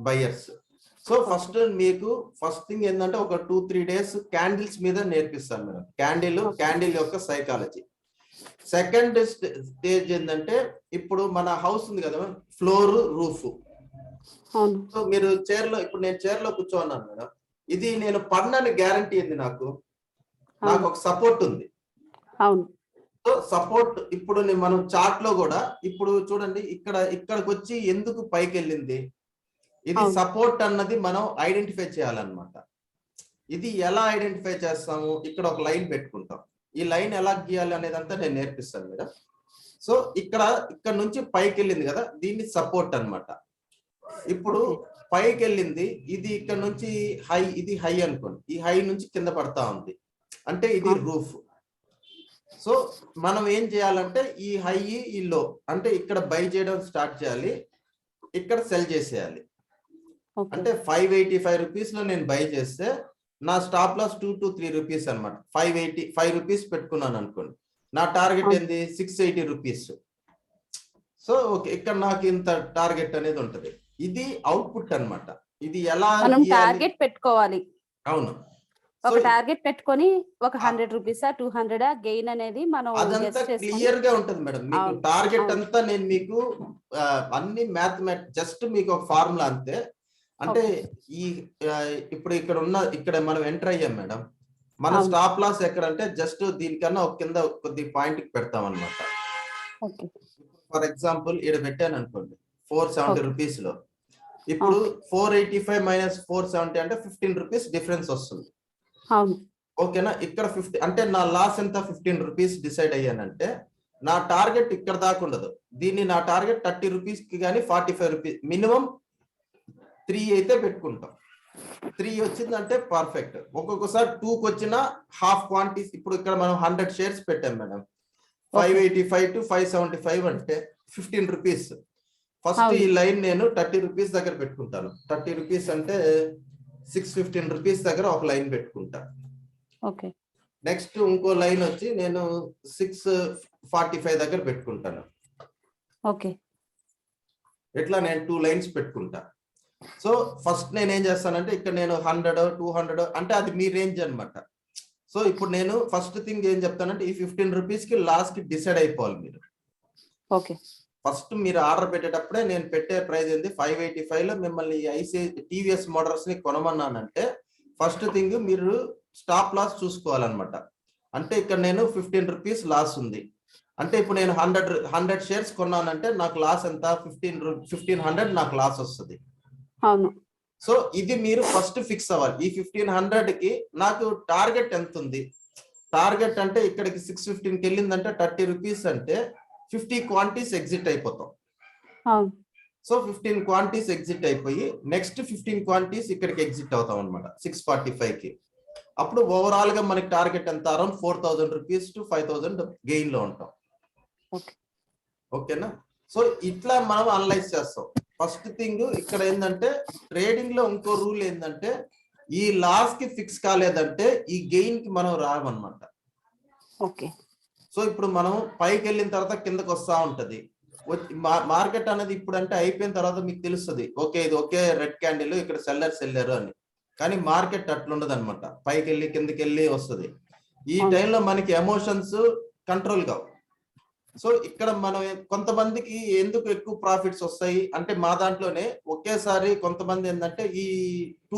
బయర్స్. సో ఫస్ట్ థింగ్ ఏంటంటే ఒక 2-3 డేస్ క్యాండిల్స్ మీద నేర్పిస్తాను మేడం. క్యాండిల్ యొక్క సైకాలజీ. సెకండ్ స్టేజ్ ఏంటంటే, ఇప్పుడు మన హౌస్ ఉంది కదా, ఫ్లోర్, రూఫ్. సో మీరు ఇప్పుడు నేను చైర్ లో కూర్చోన్నాను మేడం. ఇది నేను పడినని గ్యారంటీ ఉంది. నాకు ఒక సపోర్ట్ ఉంది. సో సపోర్ట్ ఇప్పుడు మనం చార్ట్ లో కూడా ఇప్పుడు చూడండి, ఇక్కడికి వచ్చి ఎందుకు పైకి వెళ్ళింది, ఇది సపోర్ట్ అన్నది మనం ఐడెంటిఫై చేయాలన్నమాట. ఇది ఎలా ఐడెంటిఫై చేస్తాము? ఇక్కడ ఒక లైన్ పెట్టుకుంటాం. ఈ లైన్ ఎలా గీయాలి అనేది అంతా నేను నేర్పిస్తాను మేడం. సో ఇక్కడ నుంచి పైకి వెళ్ళింది కదా, దీన్ని సపోర్ట్ అన్నమాట. ఇప్పుడు పైకి వెళ్ళింది, ఇది ఇక్కడ నుంచి హై, ఇది హై అనుకోండి. ఈ హై నుంచి కింద పడతా ఉంది అంటే ఇది రూఫ్. సో మనం ఏం చేయాలంటే ఈ హై, ఈ లో అంటే ఇక్కడ బై చేయడం స్టార్ట్ చేయాలి, ఇక్కడ సెల్ చేసేయాలి. అంటే 585 రూపీస్ లో నేను బై చేస్తే నా స్టాప్ లాస్ 2 to 3 రూపీస్ అనమాట. 585 రూపీస్ పెట్టుకున్నాను అనుకోండి, నా టార్గెట్ ఏంది 680 రూపీస్. సో ఓకే, ఇక్కడ నాకు ఇంత టార్గెట్ అనేది ఉంటది. ఇది అవుట్పుట్ అన్నమాట. ఇది ఎలా టార్గెట్ పెట్టుకోవాలి? అవును, ఒక టార్గెట్ పెట్టుకొని ఒక 100 రూపీసా 200 గెయిన్ అనేది మనం అదంతా క్లియర్ గా ఉంటది మేడం. మీకు టార్గెట్ అంతా నేను మీకు అన్ని మ్యాథమెటిక్స్ జస్ట్ మీకు ఒక ఫార్ములా అంతే. అంటే ఇప్పుడు ఇక్కడ మనం ఎంటర్ అయ్యాం మేడం. మన స్టాప్ లాస్ ఎక్కడంటే జస్ట్ దీనికన్నా ఒక కింద కొద్ది పాయింట్ కి పెడతాం అనమాట. ఫర్ ఎగ్జాంపుల్ ఇక్కడ పెట్టాను అనుకోండి 470 రూపీస్ లో. ఇప్పుడు 485 మైనస్ 470 అంటే 15 రూపీస్ డిఫరెన్స్ వస్తుంది. ఓకేనా, ఇక్కడ 50 అంటే నా లాస్ ఎంత 15 రూపీస్ డిసైడ్ అయ్యానంటే నా టార్గెట్ ఇక్కడ దాకా ఉండదు. దీన్ని నా టార్గెట్ 30 రూపీస్ కి కానీ 45 రూపీస్, మినిమం 3 అయితే పెట్టుకుంటాం. 3 వచ్చిందంటే పర్ఫెక్ట్. ఒక్కొక్కసారి 2కి వచ్చిన హాఫ్ క్వాంటిటీస్. ఇప్పుడు ఇక్కడ మనం 100 షేర్స్ పెట్టాం మేడం. 585 to 575 అంటే 15 రూపీస్. ఫస్ట్ ఈ లైన్ నేను 30 రూపీస్ దగ్గర పెట్టుకుంటాను. 30 రూపీస్ అంటే 615 రూపీస్ దగ్గర ఒక లైన్ పెట్టుకుంటా. నెక్స్ట్ ఇంకో లైన్ వచ్చి నేను 645 దగ్గర పెట్టుకుంటాను. ఇట్లా నేను 2 లైన్స్ పెట్టుకుంటా. సో ఫస్ట్ నేను ఏం చేస్తానంటే ఇక్కడ నేను 100, 200 అంటే అది మీ రేంజ్ అనమాట. సో ఇప్పుడు నేను ఫస్ట్ థింగ్ ఏం చెప్తానంటే ఈ 15 రూపీస్ కి లాస్ట్ కి డిసైడ్ అయిపోవాలి మీరు. ఫస్ట్ మీరు ఆర్డర్ పెట్టేటప్పుడే నేను పెట్టే ప్రైస్ ఏంది 585 లో మిమ్మల్ని టీవీఎస్ మోటార్స్ ని కొనమన్నానంటే ఫస్ట్ థింగ్ మీరు స్టాప్ లాస్ చూసుకోవాలన్నమాట. అంటే ఇక్కడ నేను 15 రూపీస్ లాస్ ఉంది అంటే ఇప్పుడు నేను 100 షేర్స్ కొన్నానంటే నాకు లాస్ ఎంత 1500 నాకు లాస్ వస్తుంది. సో ఇది మీరు ఫస్ట్ ఫిక్స్ అవ్వాలి. ఈ 1500 కి నాకు టార్గెట్ ఎంత ఉంది? టార్గెట్ అంటే ఇక్కడికి 615 కి వెళ్ళిందంటే 30 రూపీస్ అంటే 50 క్వాంటిటీస్ ఎగ్జిట్ అయిపోతాం. సో 15 క్వాంటిటీస్ ఎగ్జిట్ అయిపోయి నెక్స్ట్ 15 క్వాంటిటీస్ ఇక్కడికి ఎగ్జిట్ అవుతాం అనమాట 645 కి. అప్పుడు ఓవరాల్ గా మనకి టార్గెట్ ఎంత, అరౌండ్ 4000 రూపీస్ టు 5000 గెయిన్ లో ఉంటాం. అరౌండ్ 5000 రూపీస్ టు 5000 గెయిన్ లో ఉంటాం. ఓకేనా? సో ఇట్లా మనం అనలైజ్ చేస్తాం. ఫస్ట్ థింగ్ ఇక్కడ ఏంటంటే ట్రేడింగ్ లో ఇంకో రూల్ ఏంటంటే ఈ లాస్ కి ఫిక్స్ కాలేదంటే ఈ గెయిన్ కి మనం రావన్నమాట. ఓకే. సో ఇప్పుడు మనం పైకి వెళ్ళిన తర్వాత కిందకి వస్తా ఉంటది. మార్కెట్ అనేది ఇప్పుడు అంటే అయిపోయిన తర్వాత మీకు తెలుస్తుంది, ఓకే ఇది ఒకే రెడ్ క్యాండిల్, ఇక్కడ సెల్లర్స్ వెళ్ళారు అని. కానీ మార్కెట్ అట్లుండదు అనమాట, పైకి వెళ్ళి కిందకి వెళ్ళి వస్తుంది. ఈ టైంలో మనకి ఎమోషన్స్ కంట్రోల్ కావు. సో ఇక్కడ మనం కొంతమందికి ఎందుకు ఎక్కువ ప్రాఫిట్స్ వస్తాయి అంటే మా దాంట్లోనే ఒకేసారి కొంతమంది ఏంటంటే ఈ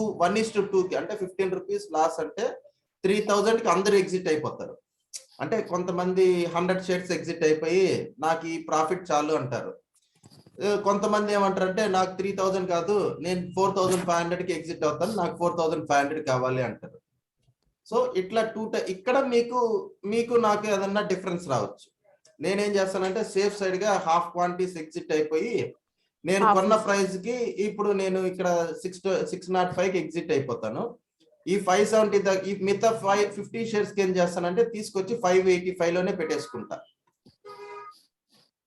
1:2 అంటే 15 రూపీస్ లాస్ అంటే 3000 కి అందరు ఎగ్జిట్ అయిపోతారు. అంటే కొంతమంది 100 షేర్స్ ఎగ్జిట్ అయిపోయి నాకు ఈ ప్రాఫిట్ చాలు అంటారు. కొంతమంది ఏమంటారంటే నాకు 3000 కాదు, నేను 4500 కి ఎగ్జిట్ అవుతాను, నాకు 4500 కావాలి అంటారు. సో ఇట్లా ఇక్కడ మీకు నాకు ఏదన్నా డిఫరెన్స్ రావచ్చు. నేనేం చేస్తానంటే సేఫ్ సైడ్ గా హాఫ్ క్వాంటిటీస్ ఎగ్జిట్ అయిపోయి నేను కొన్న ప్రైస్ కి ఇప్పుడు నేను ఇక్కడ 605 కి ఎగ్జిట్ అయిపోతాను. ఈ 570 ఈ మిగతా 50 షేర్స్ కి ఏం చేస్తానంటే తీసుకొచ్చి 585 లోనే పెట్టేసుకుంటా.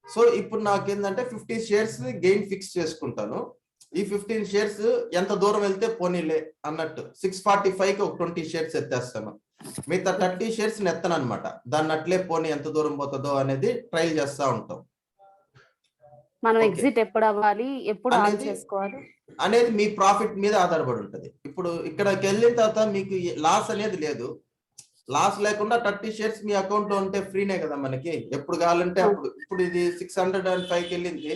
సో ఇప్పుడు నాకేంటంటే 50 షేర్స్ గెయిన్ ఫిక్స్ చేసుకుంటాను. ఈ 15 షేర్స్ ఎంత దూరం వెళ్తే పోనీలే అన్నట్టు 645 కి ఒక 20 షేర్స్ ఎత్తేస్తాను. మిగతా 30 షేర్స్ ఎత్తను అనమాట. దాన్ని అట్లే పోనీ ఎంత దూరం పోతుందో అనేది ట్రైల్ చేస్తా ఉంటాం. మనం ఎగ్జిట్ ఎప్పుడు అవ్వాలి, ఎప్పుడు ఆన్ చేసుకోవాలి అనేది మీ ప్రాఫిట్ మీద ఆధారపడి ఉంటది. ఇప్పుడు ఇక్కడికి వెళ్ళిన తర్వాత మీకు లాస్ అనేది లేదు. లాస్ లేకుండా 30 షేర్స్ మీ అకౌంట్ లో ఉంటే ఫ్రీనే కదా మనకి, ఎప్పుడు కావాలంటే అప్పుడు. ఇప్పుడు ఇది 605 కి వెళ్ళింది,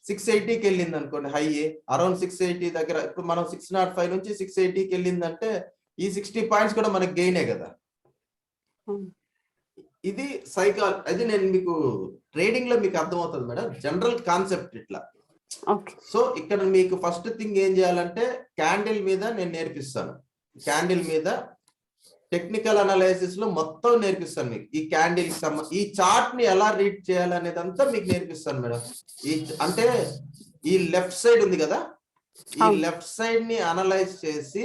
680కి వెళ్ళింది అనుకోండి హై, అరౌండ్ 680 దగ్గర. ఇప్పుడు మనం 605 నుంచి 680కి వెళ్ళిందంటే ఈ 60 పాయింట్స్ కూడా మనకి గెయినే కదా. ఇది అది నేను మీకు ట్రేడింగ్ లో మీకు అర్థమవుతుంది మేడం, జనరల్ కాన్సెప్ట్ ఇట్లా. సో ఇక్కడ మీకు ఫస్ట్ థింగ్ ఏం చేయాలంటే క్యాండిల్ మీద నేను నేర్పిస్తాను. క్యాండిల్ మీద టెక్నికల్ అనాలిసిస్ లో మొత్తం నేర్పిస్తాను మీకు. ఈ క్యాండిల్ ఈ చార్ట్ ని ఎలా రీడ్ చేయాలనేది అంతా మీకు నేర్పిస్తాను మేడం. అంటే ఈ లెఫ్ట్ సైడ్ ఉంది కదా, ఈ లెఫ్ట్ సైడ్ ని అనలైజ్ చేసి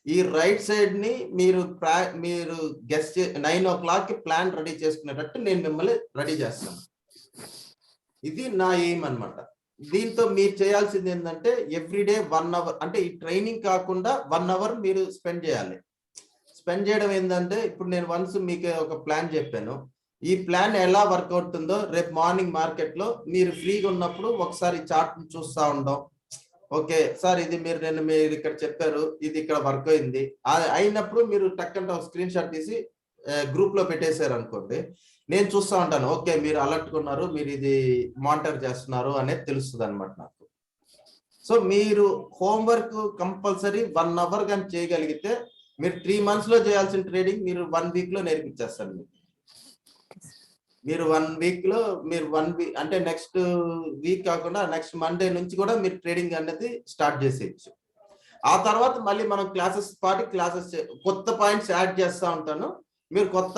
ఈ రైట్ సైడ్ ని మీరు గెస్ 9 o'clock కి ప్లాన్ రెడీ చేసుకునేటట్టు నేను మిమ్మల్ని రెడీ చేస్తాను. ఇది నా ఎయిమ్ అన్నమాట. దీంతో మీరు చేయాల్సింది ఏంటంటే ఎవ్రీడే 1 hour, అంటే ఈ ట్రైనింగ్ కాకుండా 1 hour మీరు స్పెండ్ చేయాలి. స్పెండ్ చేయడం ఏంటంటే ఇప్పుడు నేను వన్స్ మీకు ఒక ప్లాన్ చెప్పాను, ఈ ప్లాన్ ఎలా వర్క్ అవుతుందో రేపు మార్నింగ్ మార్కెట్ లో మీరు ఫ్రీగా ఉన్నప్పుడు ఒకసారి చార్ట్ చూస్తా ఉండం. ఓకే సార్ ఇది మీరు ఇక్కడ చెప్పారు, ఇది ఇక్కడ వర్క్ అయింది అయినప్పుడు మీరు టక్కన స్క్రీన్ షాట్ తీసి గ్రూప్ లో పెట్టేశారు అనుకోండి, నేను చూస్తా ఉంటాను. ఓకే మీరు అలర్ట్ ఉన్నారు, మీరు ఇది మానిటర్ చేస్తున్నారు అనేది తెలుస్తుంది అనమాట నాకు. సో మీరు హోంవర్క్ కంపల్సరీ 1 hour కానీ చేయగలిగితే మీరు 3 months లో చేయాల్సిన ట్రేడింగ్ మీరు 1 week లో నేర్పించేస్తారు. మీరు 1 week లో మీరు 1 week అంటే నెక్స్ట్ వీక్ కాకుండా నెక్స్ట్ మండే నుంచి కూడా మీరు ట్రేడింగ్ అనేది స్టార్ట్ చేసేయచ్చు. ఆ తర్వాత మళ్ళీ మనం క్లాసెస్ కొత్త పాయింట్స్ యాడ్ చేస్తూ ఉంటాను, మీరు కొత్త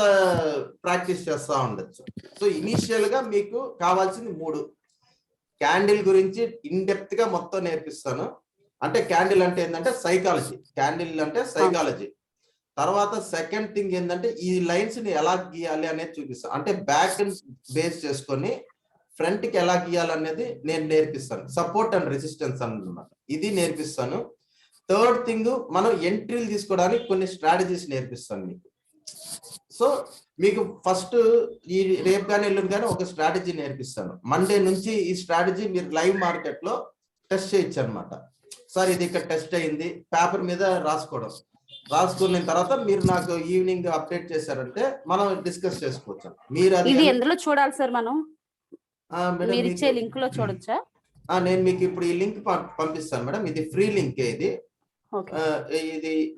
ప్రాక్టీస్ చేస్తూ ఉండొచ్చు. సో ఇనీషియల్ గా మీకు కావాల్సింది 3 క్యాండిల్ గురించి ఇన్ డెప్త్ గా మొత్తం నేర్పిస్తాను. అంటే క్యాండిల్ అంటే ఏంటంటే సైకాలజీ, క్యాండిల్ అంటే సైకాలజీ. తర్వాత సెకండ్ థింగ్ ఏంటంటే ఈ లైన్స్ ని ఎలా గీయాలి అనేది చూపిస్తాను. అంటే బ్యాక్ బేస్ చేసుకొని ఫ్రంట్ కి ఎలా గీయాలి అనేది నేను నేర్పిస్తాను. సపోర్ట్ అండ్ రెసిస్టెన్స్ అన్నమాట, ఇది నేర్పిస్తాను. థర్డ్ థింగ్ మనం ఎంట్రీలు తీసుకోవడానికి కొన్ని స్ట్రాటజీస్ నేర్పిస్తాను మీకు. సో మీకు ఫస్ట్ ఈ రేపు కానీ ఎల్లుండి కానీ ఒక స్ట్రాటజీ నేర్పిస్తాను. మండే నుంచి ఈ స్ట్రాటజీ మీరు లైవ్ మార్కెట్ లో టెస్ట్ చేయొచ్చు అనమాట. సార్ ఇది ఇక్కడ టెస్ట్ అయింది, పేపర్ మీద రాసుకున్న తర్వాత మీరు నాకు ఈవినింగ్ అప్డేట్ చేశారంటే మనం డిస్కస్ చేసుకోవచ్చు. మీరు ఇది ఎందులో చూడాలి సార్? మనం మీరు ఇచ్చే లింక్ లో చూడొచ్చా? నేను మీకు ఇప్పుడు ఈ లింక్ పంపిస్తాను మేడం, ఇది ఫ్రీ లింక్. ఇది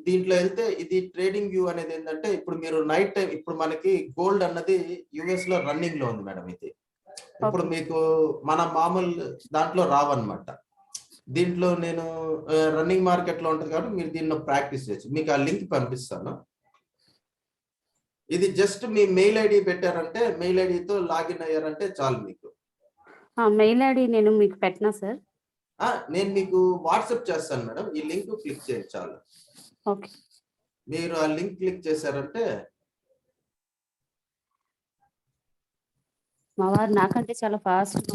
దీంట్లో వెళ్తే ఇది ట్రేడింగ్ వ్యూ అనేది ఏంటంటే ఇప్పుడు మీరు నైట్ టైం, ఇప్పుడు మనకి గోల్డ్ అన్నది యుఎస్ లో రన్నింగ్ లో ఉంది మేడం. ఇది ఇప్పుడు మీకు మన మామూలు దాంట్లో రావన్నమాట. దీంట్లో నేను రన్నింగ్ మార్కెట్ లో ఉంటుంది కాబట్టి మీరు దీనిలో ప్రాక్టీస్ చేయొచ్చు. మీకు ఆ లింక్ పంపిస్తాను. ఇది జస్ట్ మీ మెయిల్ ఐడి పెట్టారంటే, మెయిల్ ఐడితో లాగిన్ అయ్యారంటే చాలు మీకు. మెయిల్ ఐడి నేను మీకు పెట్టినా సార్? నేను మీకు వాట్సాప్ చేస్తాను మేడం, ఈ లింక్ క్లిక్ చేయండి చాలు. ఓకే. మీరు ఆ లింక్ క్లిక్ చేశారంటే మా వారు నాకంటే చాలా ఫాస్ట్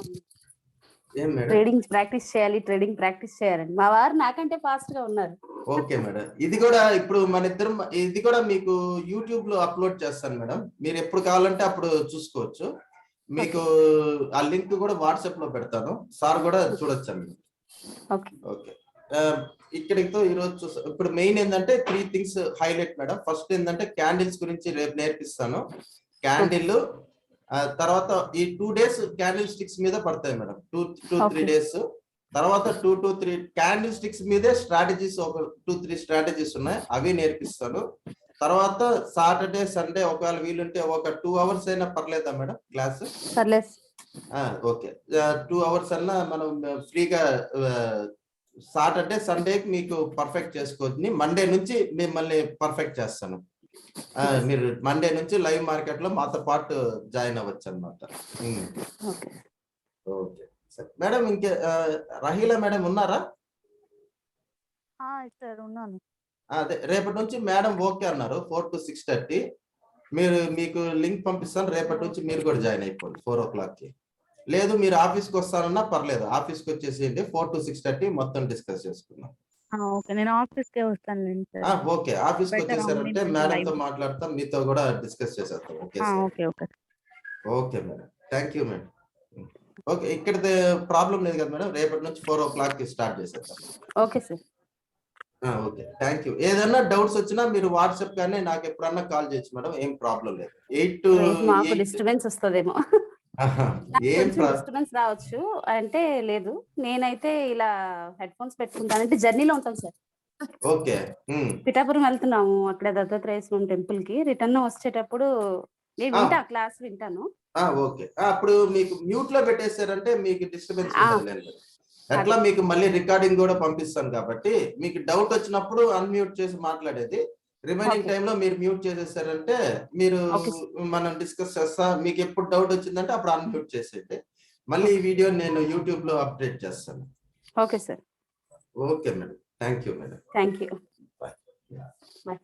ఏం మేడం ట్రేడింగ్ ప్రాక్టీస్ చేయాలండి. మా వారు నాకంటే ఫాస్ట్ గా ఉన్నారు. Okay madam. ఇది కూడా ఇప్పుడు మన ఇద్దరం ఇది కూడా మీకు యూట్యూబ్ లో అప్లోడ్ చేస్తాను మేడం. మీరు ఎప్పుడు కావాలంటే అప్పుడు చూసుకోవచ్చు. మీకు ఆ లింక్ కూడా వాట్సాప్ లో పెడతాను. సార్ కూడా చూడొచ్చండి. Okay okay. ఇక్కడితో ఈరోజు ఇప్పుడు మెయిన్ ఏంటంటే 3 థింగ్స్ హైలైట్ మేడం. ఫస్ట్ ఏంటంటే క్యాండిల్స్ గురించి రేపు నేర్పిస్తాను. క్యాండిల్ తర్వాత ఈ 2 days క్యాండిల్ స్టిక్స్ మీద పడతాయి మేడం. 2-3 days తర్వాత 2 to 3 క్యాండిల్ స్టిక్స్ మీదే స్ట్రాటజీస్ ఒక 2-3 స్ట్రాటజీస్ ఉన్నాయి, అవి నేర్పిస్తాను. తర్వాత సాటర్డే సండే ఒకవేళ వీలుంటే ఒక 2 hours అయినా పర్లేదా మేడం క్లాస్? ఓకే. 2 hours అన్నా మనం ఫ్రీగా సాటర్డే సండేకి మీకు పర్ఫెక్ట్ చేసుకోవచ్చు. మండే నుంచి మిమ్మల్ని పర్ఫెక్ట్ చేస్తాను. మీరు మండే నుంచి లైవ్ మార్కెట్ లో మాతో పాటు జాయిన్ అవ్వచ్చు అనమాట. Okay madam. ఇంకే రహీలా మేడం ఉన్నారా? అదే రేపటి నుంచి మేడం ఓకే అన్నారు 4 to 6:30. మీకు లింక్ పంపిస్తాను. రేపటి నుంచి మీరు కూడా జాయిన్ అయిపోండి 4 o'clock. లేదు మీరు ఆఫీస్కి వస్తానన్నా పర్లేదు, ఆఫీస్కి వచ్చేసేయండి. 4 to 6:30 మొత్తం డిస్కస్ చేసుకుందాం. ఓకే, నేను ఆఫీస్కే వస్తాను. ఓకే, ఆఫీస్కి వచ్చేసారంటే మేడంతో మాట్లాడతాం, మీతో కూడా డిస్కస్ చేసేస్తాం. Okay okay madam. Thank you madam. Okay, ఇక్కడ ప్రాబ్లం లేదు కదా మేడం. రేపటి నుంచి 4 o'clock స్టార్ట్ చేసేద్దాం. Okay sir. Okay, thank you. ఏదన్నా డౌట్స్ వచ్చినా మీరు వాట్సాప్ కానీ నాకు ఎప్పుడన్నా కాల్ చేయొచ్చు మేడం, ఏం ప్రాబ్లం లేదు. 8 to 8 డిస్టర్బెన్స్ వస్తుందేమో, డిస్టర్బెన్స్ రావచ్చు అంటే లేదు. నేనైతే ఇలా హెడ్ ఫోన్స్ పెట్టుకుంటాను. అంటే జర్నీలో ఉంటాం సార్. ఓకే. పిఠాపురం వెళ్తున్నాము, అక్కడ దత్తాత్రేయ స్వామి టెంపుల్ కి. రిటర్న్ వచ్చేటప్పుడు నేను క్లాస్ వింటాను. ఓకే, అప్పుడు మీకు మ్యూట్ లో పెట్టేశారంటే మీకు డిస్టర్బెన్స్ ఉండదు. అట్లా మీకు మళ్ళీ రికార్డింగ్ కూడా పంపిస్తాను కాబట్టి మీకు డౌట్ వచ్చినప్పుడు అన్మ్యూట్ చేసి మాట్లాడేది. రిమైనింగ్ టైంలో మీరు మ్యూట్ చేసేసారంటే మీరు మనం డిస్కస్ చేస్తా. మీకు ఎప్పుడు డౌట్ వచ్చిందంటే అప్పుడు అన్మ్యూట్ చేసేది. మళ్ళీ ఈ వీడియో నేను యూట్యూబ్ లో అప్డేట్ చేస్తాను. Okay sir. Okay madam. Thank you madam. Thank you. Bye.